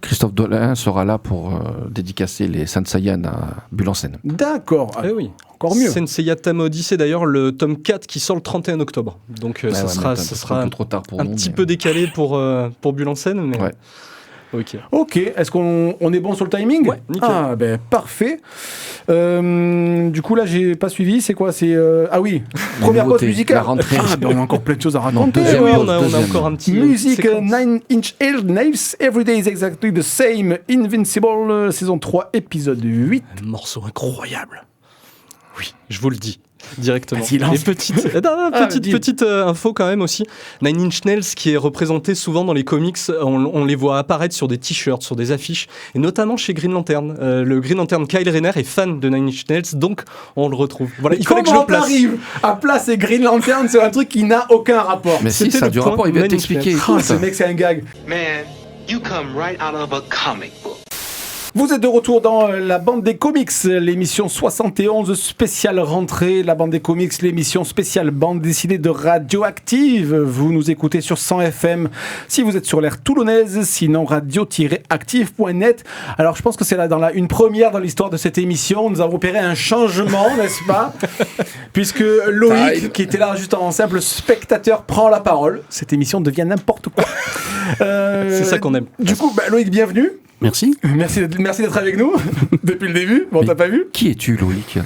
Christophe Dolin sera là pour dédicacer les Saint Saiyan à Bulle-en-Seine. D'accord. Oui. Encore mieux. Senseiya Tam Odyssey, d'ailleurs, le tome 4 qui sort le 31 octobre. Donc ça sera un peu trop tard pour un nous, petit peu décalé pour Bulle-en-Seine. Mais... Ouais. Ok, est-ce qu'on est bon sur le timing? Ouais, nickel. Ah, ben parfait. Du coup, là, j'ai pas suivi. C'est quoi? C'est ah oui, première pause musicale. La rentrée. Ah, ben on a encore plein de choses à raconter. On a encore un petit. Musique 9-inch Nails. Every day is exactly the same. Invincible, saison 3, épisode 8. Un morceau incroyable. Oui, je vous le dis. Directement. Silence. Et petite info quand même aussi. Nine Inch Nails qui est représenté souvent dans les comics, on les voit apparaître sur des t-shirts, sur des affiches, et notamment chez Green Lantern. Le Green Lantern Kyle Rayner est fan de Nine Inch Nails, donc on le retrouve. Voilà, il fallait que je le place. Comment t'arrives à placer Green Lantern sur un truc qui n'a aucun rapport? Mais si, ça a du rapport, il vient t'expliquer. Ce mec, c'est un gag. Man, you come right out of a comic book. Vous êtes de retour dans la bande des comics, l'émission 71 spéciale rentrée, la bande des comics, l'émission spéciale bande dessinée de Radioactive. Vous nous écoutez sur 100 FM si vous êtes sur l'aire toulonnaise, sinon radio-active.net. Alors je pense que c'est là une première dans l'histoire de cette émission. Nous avons opéré un changement, n'est-ce pas? Puisque Loïc, qui était là juste en simple spectateur, prend la parole. Cette émission devient n'importe quoi. C'est ça qu'on aime. Du coup, Loïc, bienvenue. Merci. Merci d'être avec nous depuis le début. Bon, t'as pas vu? Qui es-tu, Loïc?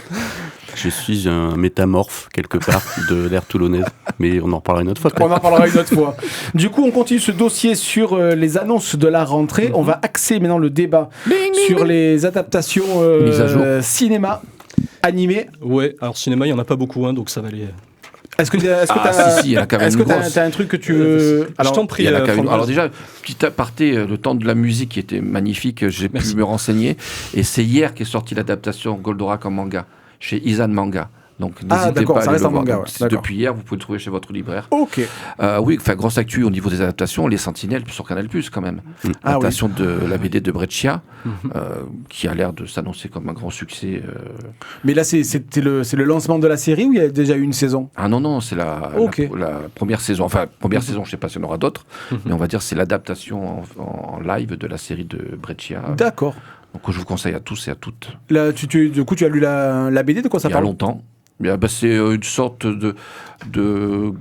Je suis un métamorphe quelque part de l'ère toulonnaise, mais on en reparlera une autre fois. On en parlera une autre fois. Du coup, on continue ce dossier sur les annonces de la rentrée. On va axer maintenant le débat sur les adaptations cinéma, animé. Ouais, alors cinéma, il n'y en a pas beaucoup, donc ça va aller... Est-ce que t'as un truc que tu veux... Alors, je t'en prie. Alors déjà, petit aparté, le temps de la musique qui était magnifique, j'ai pu me renseigner. Et c'est hier qu'est sortie l'adaptation Goldorak en manga, chez Izan Manga. Donc n'hésitez pas à aller le voir. Manga, depuis hier, vous pouvez le trouver chez votre libraire. Ok. Oui, grosse actu au niveau des adaptations, Les Sentinelles sur Canal+, quand même. Adaptation de la BD de Breccia, qui a l'air de s'annoncer comme un grand succès. Mais là, c'est le lancement de la série ou il y a déjà eu une saison? Ah non, c'est la première saison. Enfin, première saison, je ne sais pas s'il y en aura d'autres, mais on va dire c'est l'adaptation en live de la série de Breccia. D'accord. Donc je vous conseille à tous et à toutes. Là, du coup, tu as lu la BD, de quoi ça parle? Il y a longtemps. C'est une sorte de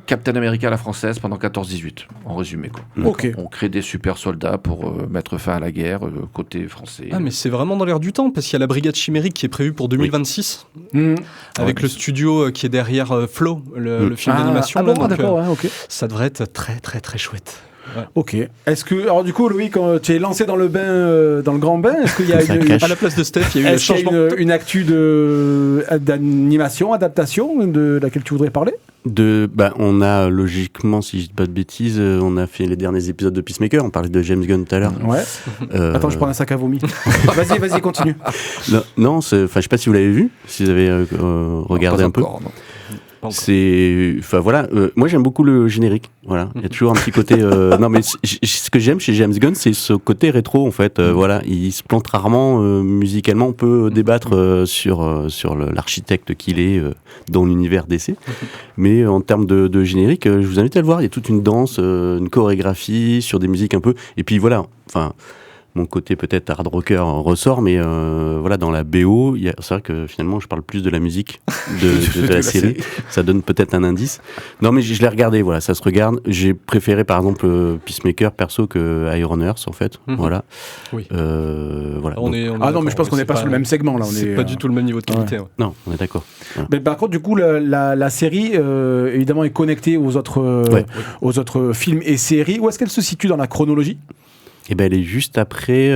Captain America à la française pendant 14-18, en résumé. Okay. On crée des super soldats pour mettre fin à la guerre, côté français. Ah, mais c'est vraiment dans l'air du temps, parce qu'il y a la Brigade Chimérique qui est prévue pour 2026, avec le studio qui est derrière Flow, le film d'animation. D'accord, ok. Ça devrait être très très très chouette. Ouais. Ok. Alors du coup, Louis, quand tu es lancé dans le bain, dans le grand bain, est-ce qu'il y a à la place de Steph, il y a eu un changement. Une actu d'animation, adaptation de laquelle tu voudrais parler? On a logiquement, si je dis pas de bêtises, on a fait les derniers épisodes de Peacemaker. On parlait de James Gunn tout à l'heure. Ouais. Attends, je prends un sac à vomi. Vas-y, continue. Non, je sais pas si vous l'avez vu, si vous avez regardé un peu. Enfin voilà, moi j'aime beaucoup le générique. Voilà, il y a toujours un petit côté. Non mais ce que j'aime chez James Gunn, c'est ce côté rétro en fait. Voilà, il se plante rarement musicalement. On peut débattre sur l'architecte qu'il est dans l'univers DC, mais en termes de générique, je vous invite à le voir. Il y a toute une danse, une chorégraphie sur des musiques un peu. Et puis voilà, enfin. Mon côté peut-être hard rocker ressort, mais voilà, dans la BO, c'est vrai que finalement je parle plus de la musique de la série. Ça donne peut-être un indice. Non, mais je l'ai regardé, voilà, ça se regarde. J'ai préféré par exemple Peacemaker perso que Iron Earth en fait. Voilà. Oui. Voilà. On non, mais je pense qu'on n'est pas sur le même segment là. C'est pas du tout le même niveau de qualité. Ouais. Non, on est d'accord. Voilà. Mais par contre, du coup, la série évidemment est connectée aux autres films et séries. Où est-ce qu'elle se situe dans la chronologie? Et ben elle est juste après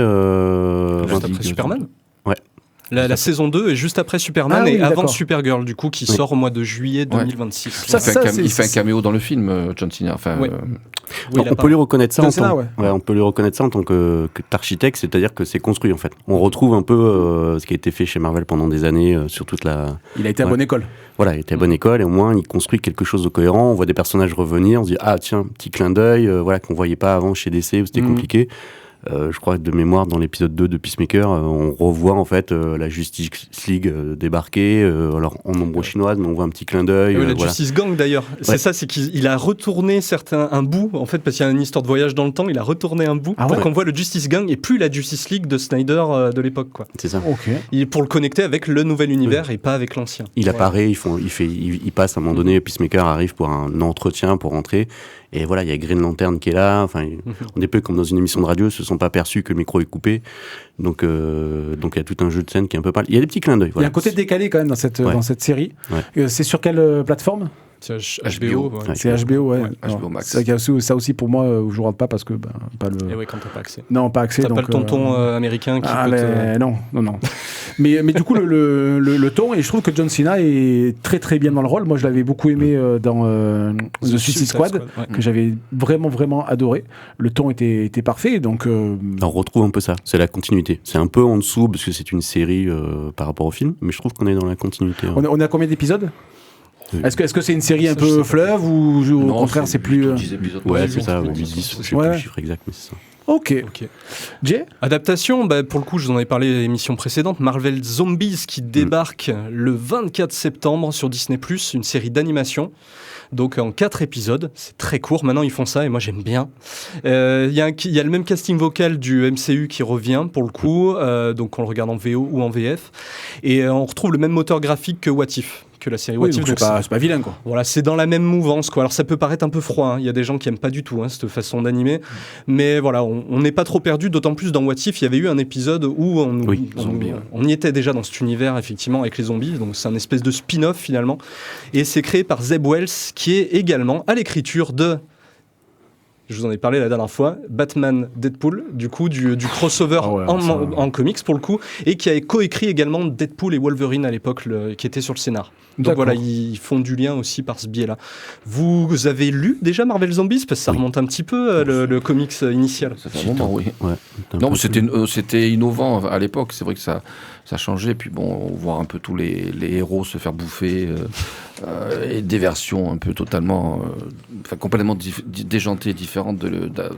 Superman. Ouais. La saison 2 est juste après Superman et avant d'accord. Supergirl, du coup, qui sort au mois de juillet 2026. Il fait un caméo dans le film, John Cena. Enfin, on peut lui reconnaître ça on peut lui reconnaître ça en tant qu'architecte, c'est-à-dire que c'est construit en fait. On retrouve un peu ce qui a été fait chez Marvel pendant des années sur toute la. Il a été à bonne école. Voilà, il était à bonne école et au moins il construit quelque chose de cohérent. On voit des personnages revenir, on se dit ah tiens, petit clin d'œil, voilà qu'on voyait pas avant chez DC où c'était compliqué. Je crois que de mémoire dans l'épisode 2 de Peacemaker, on revoit en fait la Justice League débarquer, alors en ombre chinoise, mais on voit un petit clin d'œil. La Justice Gang d'ailleurs, c'est ça, c'est qu'il a retourné un bout, en fait, parce qu'il y a une histoire de voyage dans le temps, il a retourné un bout pour qu'on voit le Justice Gang et plus la Justice League de Snyder de l'époque, quoi. C'est ça. Pour le connecter avec le nouvel univers et pas avec l'ancien. Il apparaît, il passe à un moment donné, Peacemaker arrive pour un entretien pour rentrer. Et voilà, il y a Green Lantern qui est là. Enfin, on est peu comme dans une émission de radio, ils se sont pas perçus que le micro est coupé. Donc il y a tout un jeu de scène qui est un peu pâle. Il y a des petits clins d'œil. Voilà. Il y a un côté décalé quand même dans cette série. Ouais. C'est sur quelle plateforme? C'est HBO. C'est HBO, ouais. HBO Max. C'est vrai qu'il y a ça aussi pour moi où je rentre pas parce que pas le. Et oui, quand t'as pas accès. Non, pas accès. T'as pas le tonton américain qui peut te... Non. mais du coup le ton, et je trouve que John Cena est très très bien dans le rôle. Moi je l'avais beaucoup aimé dans The Suicide Squad, que j'avais vraiment adoré. Le ton était parfait, donc. On retrouve un peu ça. C'est la continuité. C'est un peu en dessous parce que c'est une série par rapport au film, mais je trouve qu'on est dans la continuité. On a combien d'épisodes? Est-ce que c'est une série un peu fleuve ou au contraire c'est plus 10 épisodes. Ouais, c'est ça, 10, je sais plus le chiffre exact, mais c'est ça. Ok. Jay? Adaptation, pour le coup, je vous en ai parlé à l'émission précédente, Marvel Zombies qui débarque le 24 septembre sur Disney+, une série d'animation. Donc en 4 épisodes, c'est très court, maintenant ils font ça et moi j'aime bien. Il y a le même casting vocal du MCU qui revient pour le coup, donc on le regarde en VO ou en VF, et on retrouve le même moteur graphique que What If, que la série What If. Donc c'est pas vilain quoi. Voilà, c'est dans la même mouvance quoi. Alors ça peut paraître un peu froid, il y a des gens qui aiment pas du tout cette façon d'animer, mais voilà, on n'est pas trop perdu, d'autant plus dans What If, il y avait eu un épisode où on y était déjà dans cet univers effectivement avec les zombies, donc c'est un espèce de spin-off finalement, et c'est créé par Zeb Wells qui est également à l'écriture de, je vous en ai parlé la dernière fois, Batman Deadpool, du coup du crossover en comics pour le coup, et qui a coécrit également Deadpool et Wolverine à l'époque, qui était sur le scénar. Donc voilà, ils font du lien aussi par ce biais-là. Vous avez lu déjà Marvel Zombies? Parce que ça remonte un petit peu le comics initial. Ça fait un moment, oui. Non, c'était innovant à l'époque, c'est vrai que ça changeait, puis bon, voir un peu tous les héros se faire bouffer, et des versions un peu totalement, complètement déjantées, différentes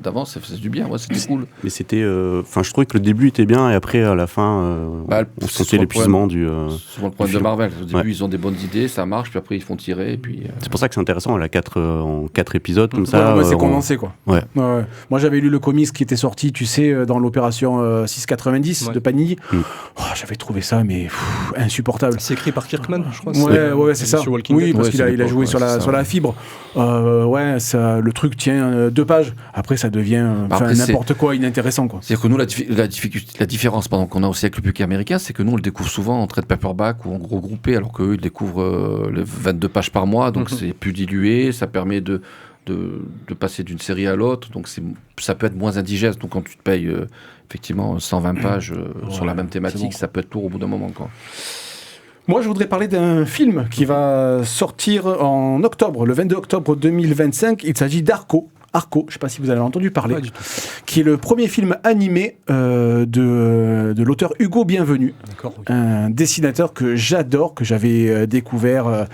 d'avant, ça faisait du bien, c'était cool. Mais c'était, je trouvais que le début était bien, et après, à la fin, on sentait l'épuisement du... souvent le problème de Marvel, au début ils ont des bonnes idées, ça marche, puis après ils font tirer, et puis... C'est pour ça que c'est intéressant, en 4 épisodes, comme ça... c'est condensé, quoi. Ouais. Moi, j'avais lu le comics qui était sorti, tu sais, dans l'opération 690 de Panini. J'avais trouvé ça, mais insupportable. C'est écrit par Kirkman, je crois. Ouais, c'est ça. Oui, parce qu'il a joué sur la fibre. Le truc tient 2 pages. Après, ça devient n'importe quoi, inintéressant, quoi. C'est-à-dire que nous, la différence qu'on a aussi avec le public américain, c'est que nous, on le découvre souvent en trade paperback ou en gros groupé, alors qu'eux, ils découvrent les 22 pages par mois, donc c'est plus dilué, ça permet de passer d'une série à l'autre, donc ça peut être moins indigeste. Donc quand tu te payes effectivement 120 pages sur la même thématique, ça peut être lourd au bout d'un moment, quoi. Moi, je voudrais parler d'un film qui va sortir en octobre, le 22 octobre 2025. Il s'agit d'Arco. Arco, je ne sais pas si vous avez entendu parler, qui est le premier film animé de l'auteur Hugo Bienvenu, un dessinateur que j'adore, que j'avais découvert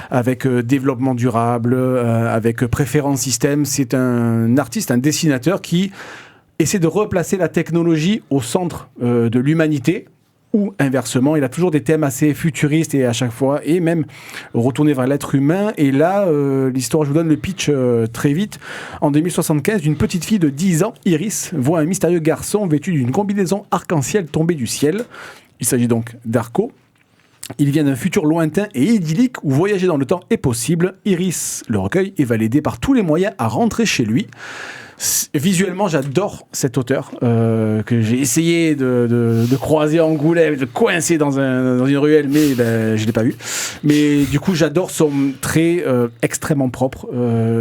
avec Développement Durable, avec Préférence Système. C'est un artiste, un dessinateur qui essaie de replacer la technologie au centre de l'humanité, ou inversement, il a toujours des thèmes assez futuristes et à chaque fois, et même retournés vers l'être humain. Et là, l'histoire, je vous donne le pitch très vite. En 2075, une petite fille de 10 ans, Iris, voit un mystérieux garçon vêtu d'une combinaison arc-en-ciel tomber du ciel. Il s'agit donc d'Arco. Il vient d'un futur lointain et idyllique où voyager dans le temps est possible. Iris le recueille et va l'aider par tous les moyens à rentrer chez lui. Visuellement, j'adore cet auteur que j'ai essayé de croiser à Angoulême, de coincer dans une ruelle, mais je l'ai pas vu. Mais du coup, j'adore son trait extrêmement propre.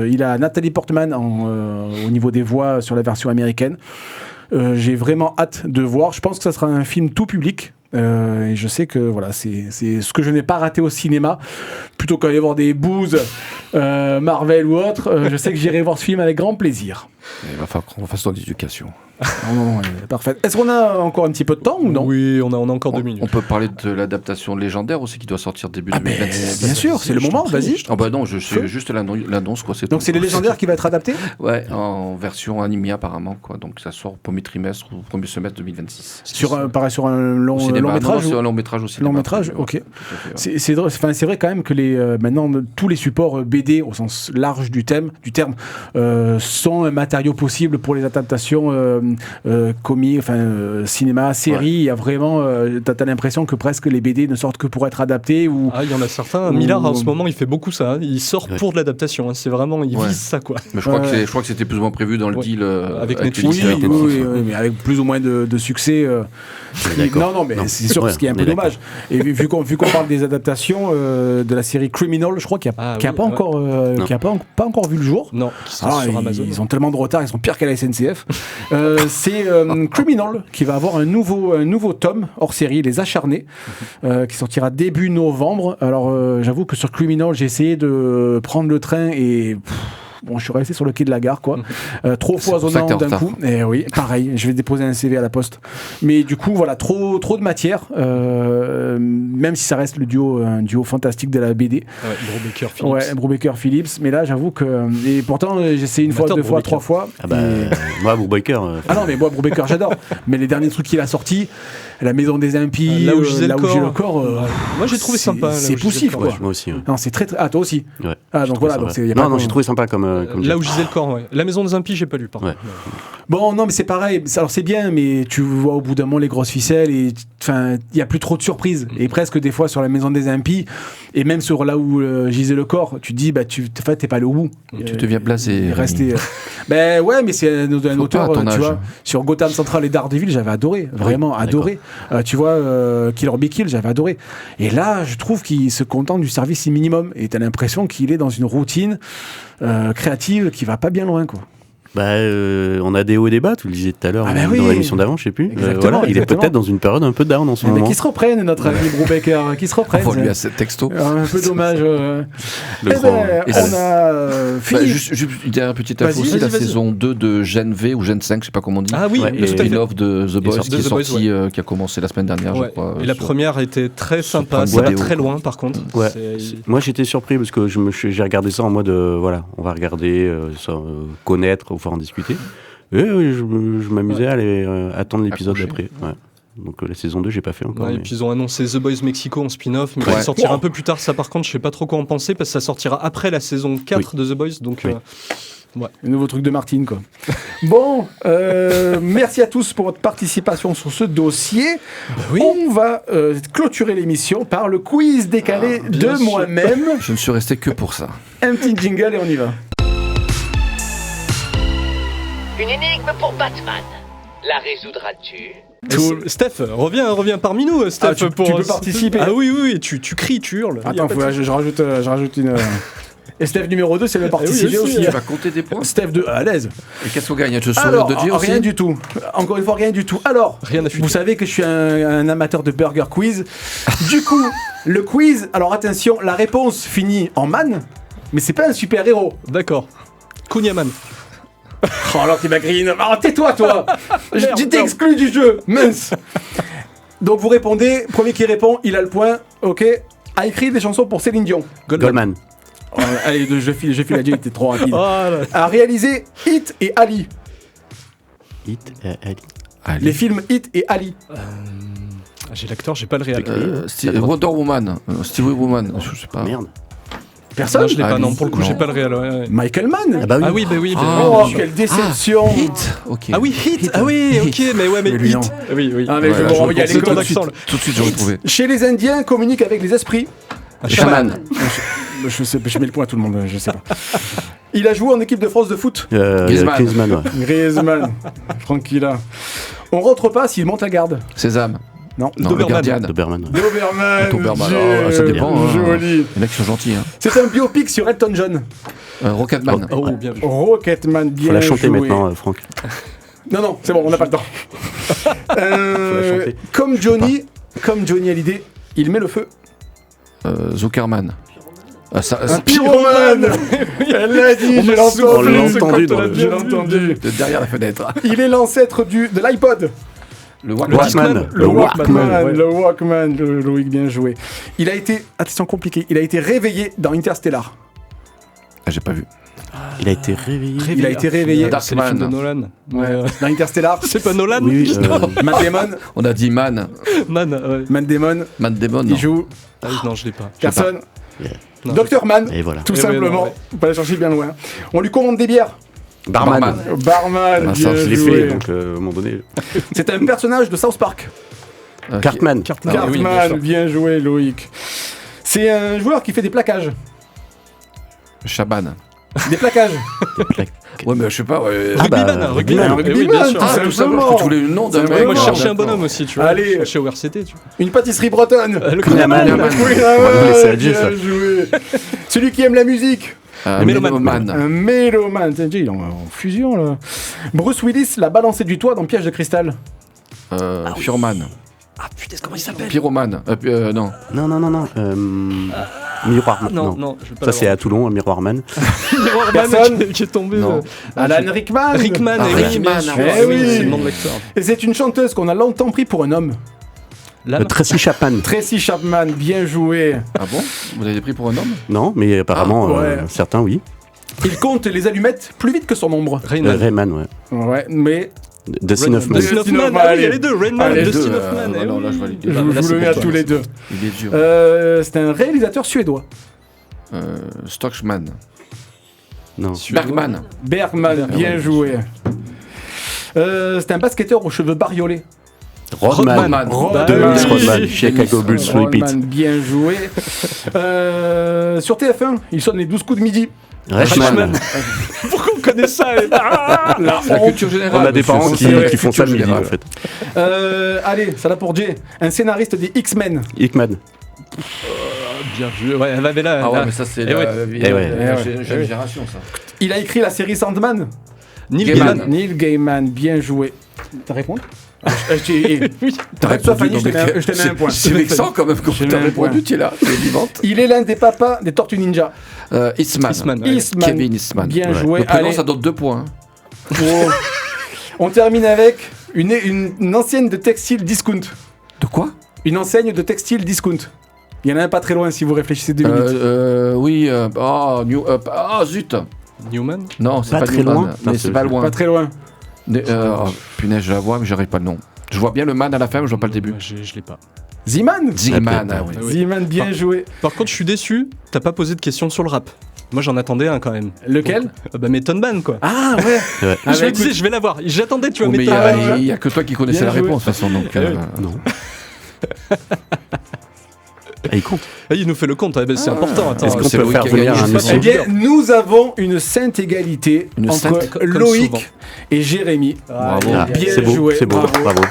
Il a Nathalie Portman au niveau des voix sur la version américaine. J'ai vraiment hâte de voir. Je pense que ça sera un film tout public. Et je sais que voilà, c'est ce que je n'ai pas raté au cinéma. Plutôt qu'aller voir des bouses Marvel ou autre, je sais que j'irai voir ce film avec grand plaisir. Il va falloir qu'on fasse ton éducation. Non, parfait. Est-ce qu'on a encore un petit peu de temps ou non ? Oui, on a encore 2 minutes. On peut parler de l'adaptation légendaire aussi qui doit sortir début 2026. Bien sûr, c'est le moment, vas-y. Ah bah non, je sais juste l'annonce quoi. Donc c'est les légendaires qui va être adapté ? Ouais, en version animée apparemment quoi. Donc ça sort au premier trimestre ou premier semestre 2026. Sur un long métrage ? Sur un long métrage aussi. Long métrage, ok. C'est vrai quand même que maintenant tous les supports BD au sens large du terme sont un matériau possible pour les adaptations comics, cinéma, série. Il y a vraiment, t'as l'impression que presque les BD ne sortent que pour être adaptés. Il y en a certains. Millard en ce moment, il fait beaucoup ça. Il sort pour de l'adaptation. Hein. C'est vraiment, il vise ça quoi. Mais je crois que c'était plus ou moins prévu dans le deal avec Netflix. Oui, mais avec plus ou moins de succès. Non, mais c'est sûr ce qui est un peu dommage. Et vu qu'on parle des adaptations de la série Criminal, je crois qu'il n'y a pas encore vu le jour. Non, qui sont sur Amazon. Ils ont tellement de retard, ils sont pires qu'à la SNCF. C'est Criminal qui va avoir un nouveau tome hors série, Les Acharnés, qui sortira début novembre. Alors j'avoue que sur Criminal, j'ai essayé de prendre le train et... je suis resté sur le quai de la gare, quoi. Trop foisonnant d'un coup. Et oui, pareil, je vais déposer un CV à la poste. Mais du coup, voilà, trop de matière. Même si ça reste un duo fantastique de la BD. Brubaker-Phillips. Mais là, j'avoue que... Et pourtant, j'ai essayé une fois, 2 fois, 3 fois. Moi, Brubaker... Ah non, mais moi, Brubaker, j'adore. Mais les derniers trucs qu'il a sortis, La Maison des Impies, là où j'ai le corps... moi, j'ai trouvé sympa. C'est poussif, quoi. Moi aussi. Non, c'est très... Ah, toi aussi. Ouais. Ah, donc voilà. Non, j'ai trouvé sympa comme là où gisait le corps, ouais. La Maison des Impies, j'ai pas lu, par contre. Bon, non, mais c'est pareil. Alors, c'est bien, mais tu vois au bout d'un moment les grosses ficelles et il n'y a plus trop de surprises. Et presque des fois sur La Maison des Impies, et même sur là où gisait le corps, tu te dis, t'es pas allé au bout. Tu deviens blasé. Rester. Ouais, mais c'est un auteur, tu vois. Sur Gotham Central et Daredevil, j'avais adoré. Vraiment adoré. Tu vois, Killer Be Kill, j'avais adoré. Et là, je trouve qu'il se contente du service minimum. Et t'as l'impression qu'il est dans une routine créative qui va pas bien loin, quoi. On a des hauts et des bas, tu le disais tout à l'heure dans l'émission d'avant, je sais plus. Il est peut-être dans une période un peu down en ce moment. Qui se reprenne, notre ami Brubaker, qui se reprenne. On lui a ce texto. Un peu dommage. On a fini. Juste une dernière petite info aussi, la saison 2 de Gen V ou Gen 5, je sais pas comment on dit. Ah oui, le spin-off de The Boys qui est sorti, qui a commencé la semaine dernière, je crois. Et la première était très sympa, ça va très loin par contre. Moi j'étais surpris parce que j'ai regardé ça en mode, on va regarder, connaître, pouvoir en discuter. Et je m'amusais à aller attendre l'épisode d'après. Ouais. Donc la saison 2, j'ai pas fait encore. Et puis ils ont annoncé The Boys Mexico en spin-off, mais ça sortira un peu plus tard. Ça par contre, je sais pas trop quoi en penser parce que ça sortira après la saison 4 de The Boys. Donc le nouveau truc de Martine, quoi. Bon, merci à tous pour votre participation sur ce dossier. On va clôturer l'émission par le quiz décalé de moi-même. Je ne suis resté que pour ça. Un petit jingle et on y va. Une énigme pour Batman. La résoudras-tu ? Steph, reviens parmi nous, Steph. Tu peux participer. Ah oui, tu cries, tu hurles. Attends, je rajoute une... Et Steph numéro 2, c'est le participer aussi. Tu vas compter des points. Steph 2, à l'aise. Et qu'est-ce qu'on gagne ? Tu sourire de dire aussi ? Rien du tout. Encore une fois, rien du tout. Alors, vous savez que je suis un amateur de burger quiz. Du coup, le quiz... Alors attention, la réponse finit en man, mais c'est pas un super-héros. D'accord. Kunyaman. Oh, alors tu m'as green. Oh, tais-toi, toi. Tu t'es exclu du jeu. Mince. Donc vous répondez. Premier qui répond, il a le point. Ok. A écrit des chansons pour Céline Dion. Goldman. Oh, allez, je file la Dieu, il était trop rapide. Oh, là. A réalisé Hit et Ali. Hit, Ali. Les films Hit et Ali. J'ai l'acteur, j'ai pas le réel. Wonder Woman. Stevie Woman. Je sais pas. Merde. Personne. Non, je l'ai pas, Ali, non, pour le coup, non. j'ai pas le réel. Ouais. Michael Mann. Ah bah oui. Ah oui, bah oui. Oh, quelle déception. Hit. Ok. Ah oui, Hit. Ah oui, ok, mais ouais, mais Mais lui, Hit. non. Oui, oui. Ah, mais Ouais, je là, vais je renvoyer à pense l'école. tout de suite, j'aurais trouvé. Chez les Indiens, communique avec les esprits. Shaman. Je sais, je mets le point à tout le monde, je sais pas. Il a joué en équipe de France de foot. Griezmann, ouais. Griezmann. Tranquilla. On rentre pas s'il monte la garde. Sésame. Non. Non, le gardien. Doberman. Ouais. Doberman. Doberman. Dieu, Ça dépend. hein. Joli. Les mecs sont gentils. Hein. C'est un biopic sur Elton John. Rocketman. Oh, bien vu. Rocketman, bien Faut la chanter joué. maintenant, Franck. Non, c'est bon, on n'a pas le temps. chanter. Comme Johnny Hallyday, il met le feu. Zuckerman. Un pyromane. Elle l'a dit, je l'ai On l'a entendu. entendu. Je l'ai entendu. De derrière la fenêtre. Il est l'ancêtre de l'iPod. Le Walkman. Le Walkman, ouais. le Walkman, Loïc, bien joué. Il a été, attention compliqué, il a été réveillé dans Interstellar. Ah, j'ai pas vu. Il a été réveillé. Il a été réveillé C'est le film de Nolan. ouais, dans Interstellar. C'est pas Nolan. Oui, Matt Damon, On a dit Man. Man, ouais. Matt Damon, Man Damon. il joue Ah oui, non, je l'ai pas. personne. Non, Dr Man, Et voilà. tout Eh ouais, simplement. non, ouais. Faut pas la chercher bien loin. On lui commande des bières. Barman. Barman, Ah, bien ça, Je l'ai joué. fait, donc à un moment donné. C'est un personnage de South Park. Cartman. Ah, oui, Cartman, bien sûr. bien joué Loïc. C'est un joueur qui fait des plaquages. Chaban. Des plaquages. Ouais, mais je sais pas. Ouais. Rugbyman, bah, Rugbyman. Un Eh oui, rugbyman, bien sûr. tout Ah, tout ça, simplement. tu voulais le nom d'un C'est mec. vrai, Moi, je Ah, cherchais un d'accord. bonhomme aussi, tu vois. Allez. Je cherchais au RCT, tu vois. Une pâtisserie bretonne. Le Kouign-Amann. Kouign-Amann. Oui, On va laisser à Dieu, bien ça. joué. Celui qui aime la musique. Mélomane. Un mélomane. T'as dit, il est en fusion là. Bruce Willis l'a balancé du toit dans Piège de cristal. Furman. Ah putain, comment il s'appelle? Pyromane. Non. Non. Miroir. Non, je vais pas Ça, c'est à Toulon, un Miroirman. Personne. qui est tombé. Non. Alan Rickman. Rickman, Ah, eh oui, Rickman, bien sûr. ah ouais, Eh oui, oui. c'est le nom de l'acteur. Et c'est une chanteuse qu'on a longtemps pris pour un homme. Lame. Tracy Chapman. Tracy Chapman, bien joué. Ah bon? Vous avez pris pour un homme? Non, mais apparemment, Ah, ouais. certains, oui. Il compte les allumettes plus vite que son ombre. Rayman. Rayman, ouais. Ouais, mais Dustin Hoffman. Dustin Dustin Hoffman, Hoffman, ah oui, il y a allez. les deux, Rayman Allez, et les Dustin deux, Hoffman. eh non, oui. là, je valide. je Là, vous c'est le mets pour à toi, tous les là. deux. Il est dur. C'est un réalisateur suédois. Stockman. Non. Bergman. Bergman, bien joué. C'est un basketteur aux cheveux bariolés. Rodman. Rodman. Dennis Oui. Rodman. Chicago Bulls Repeat. Rodman, bien joué. Sur TF1, il sonne les 12 coups de midi. Reichmann. Pourquoi on connaît ça? La culture générale. On a des monsieur, parents c'est qui font ça le culture midi, en générale. fait. Allez, ça là pour Jay. Un scénariste des X-Men. Hickman. Bien vu. Ouais, elle avait là. Ah ouais, là. mais ça, c'est Eh ouais. la jeune génération, ça. Il a écrit la série Sandman. Neil Gaiman. Gaiman. Neil Gaiman, bien joué. T'as répondu? Oui. T'arrêtes-toi, Fanny, je te mets un point. C'est vexant quand même quand Je t'as mets un répondu, point. tu es là, tu es vivante. Il est l'un des papas des Tortues Ninja. Eastman. Eastman, ouais. Eastman. Kevin Eastman. Bien Ouais. joué. Le prénom, Allez, ça donne 2 points. oh. On termine avec une enseigne de textile discount. De quoi? Une enseigne de textile discount. Il y en a un pas très loin si vous réfléchissez 2 minutes. Oui. Zut. Newman. Non, c'est Pas pas très Newman, loin. mais Non, c'est pas loin. Pas très loin. Punaise, je la vois, mais j'arrive pas le nom. Je vois bien le man à la fin, mais je vois pas le début. Je l'ai pas. Ziman. Zigman, ah oui. oui. Ziman, bien Par- joué. Par contre, je suis déçu. T'as pas posé de questions sur le rap. Moi, j'en attendais un quand même. Lequel? Bah, Method Man, quoi. Ah ouais. Ouais. Ah, je bah, me disais, écoute. je vais l'avoir. J'attendais, tu vois, Oh, mais il Method Man. y a que toi qui connaissais Bien la joué. réponse, de toute façon. Donc, Non. Ah, il compte. Ah, il nous fait le compte. Ah, bah, c'est important. Attends. Est-ce qu'on c'est peut Loïc faire qui a venir gagné, un je sais Eh monsieur bien, nous avons une sainte égalité Une entre sainte, comme Loïc souvent. et Jérémy. Bravo. Ah, bien c'est beau, joué, c'est beau. bravo. Bravo.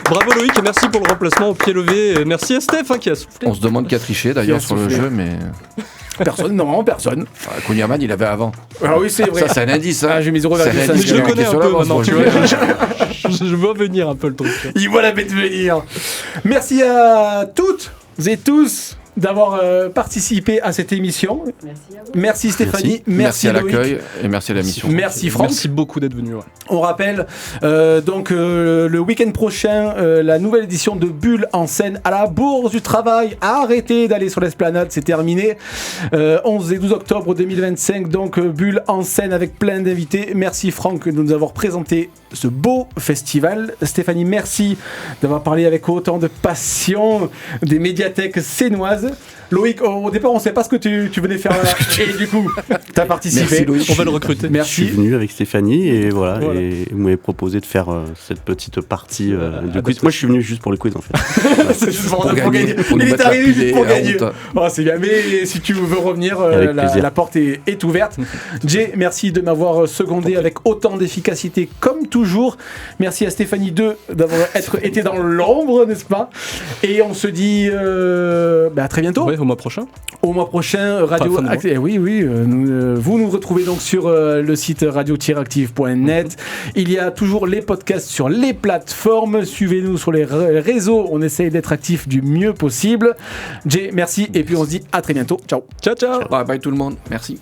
Bravo Loïc et merci pour le remplacement au pied levé. Et merci à Steph qui a soufflé. On se demande qui a triché d'ailleurs Qui a sur le soufflé. jeu, mais. Personne, non, personne. Kouign-Amann, il avait avant. Ah oui, c'est vrai. Ça, c'est un indice. Hein. Ah, j'ai mis 0,5. C'est un Mais indice, je le il y a connais question un peu d'avance, maintenant, moi, tu je vois. le dis. Je vois venir un peu le truc. Il voit la bête venir. Merci à toutes et tous d'avoir participé à cette émission. Merci Stéphanie, merci à Loïc. l'accueil et merci à la mission. Merci Franck. Merci beaucoup d'être venu. Ouais. On rappelle le week-end prochain la nouvelle édition de Bulle en scène à la Bourse du Travail. Arrêtez d'aller sur l'esplanade, c'est terminé. 11 et 12 octobre 2025, donc Bulle en scène avec plein d'invités. Merci Franck de nous avoir présenté ce beau festival. Stéphanie, merci d'avoir parlé avec autant de passion des médiathèques sénoises. Loïc, au départ, on ne savait pas ce que tu venais faire là. Et du coup, tu as participé. Merci Loïc. On va le recruter. Merci. Je suis venu avec Stéphanie et voilà. Et vous m'avez proposé de faire cette petite partie du quiz. Moi, je suis venu juste pour le quiz en fait. C'est juste pour gagner, gagner. pour nous Il est mettre arrivé la juste pilée pour à gagner. route. Oh, c'est bien, mais si tu veux revenir, la porte est ouverte. Jay, merci de m'avoir secondé avec autant d'efficacité comme toujours. Merci à Stéphanie 2 d'avoir été dans l'ombre, n'est-ce pas? Et on se dit à très bientôt. Ouais, au mois prochain. Au mois prochain, Radio Active. Oui, vous nous retrouvez donc sur le site radio-active.net. Il y a toujours les podcasts sur les plateformes. Suivez-nous sur les réseaux. On essaye d'être actifs du mieux possible. Jay, merci. Et puis on se dit à très bientôt. Ciao. Ciao, ciao. Bye bye tout le monde. Merci.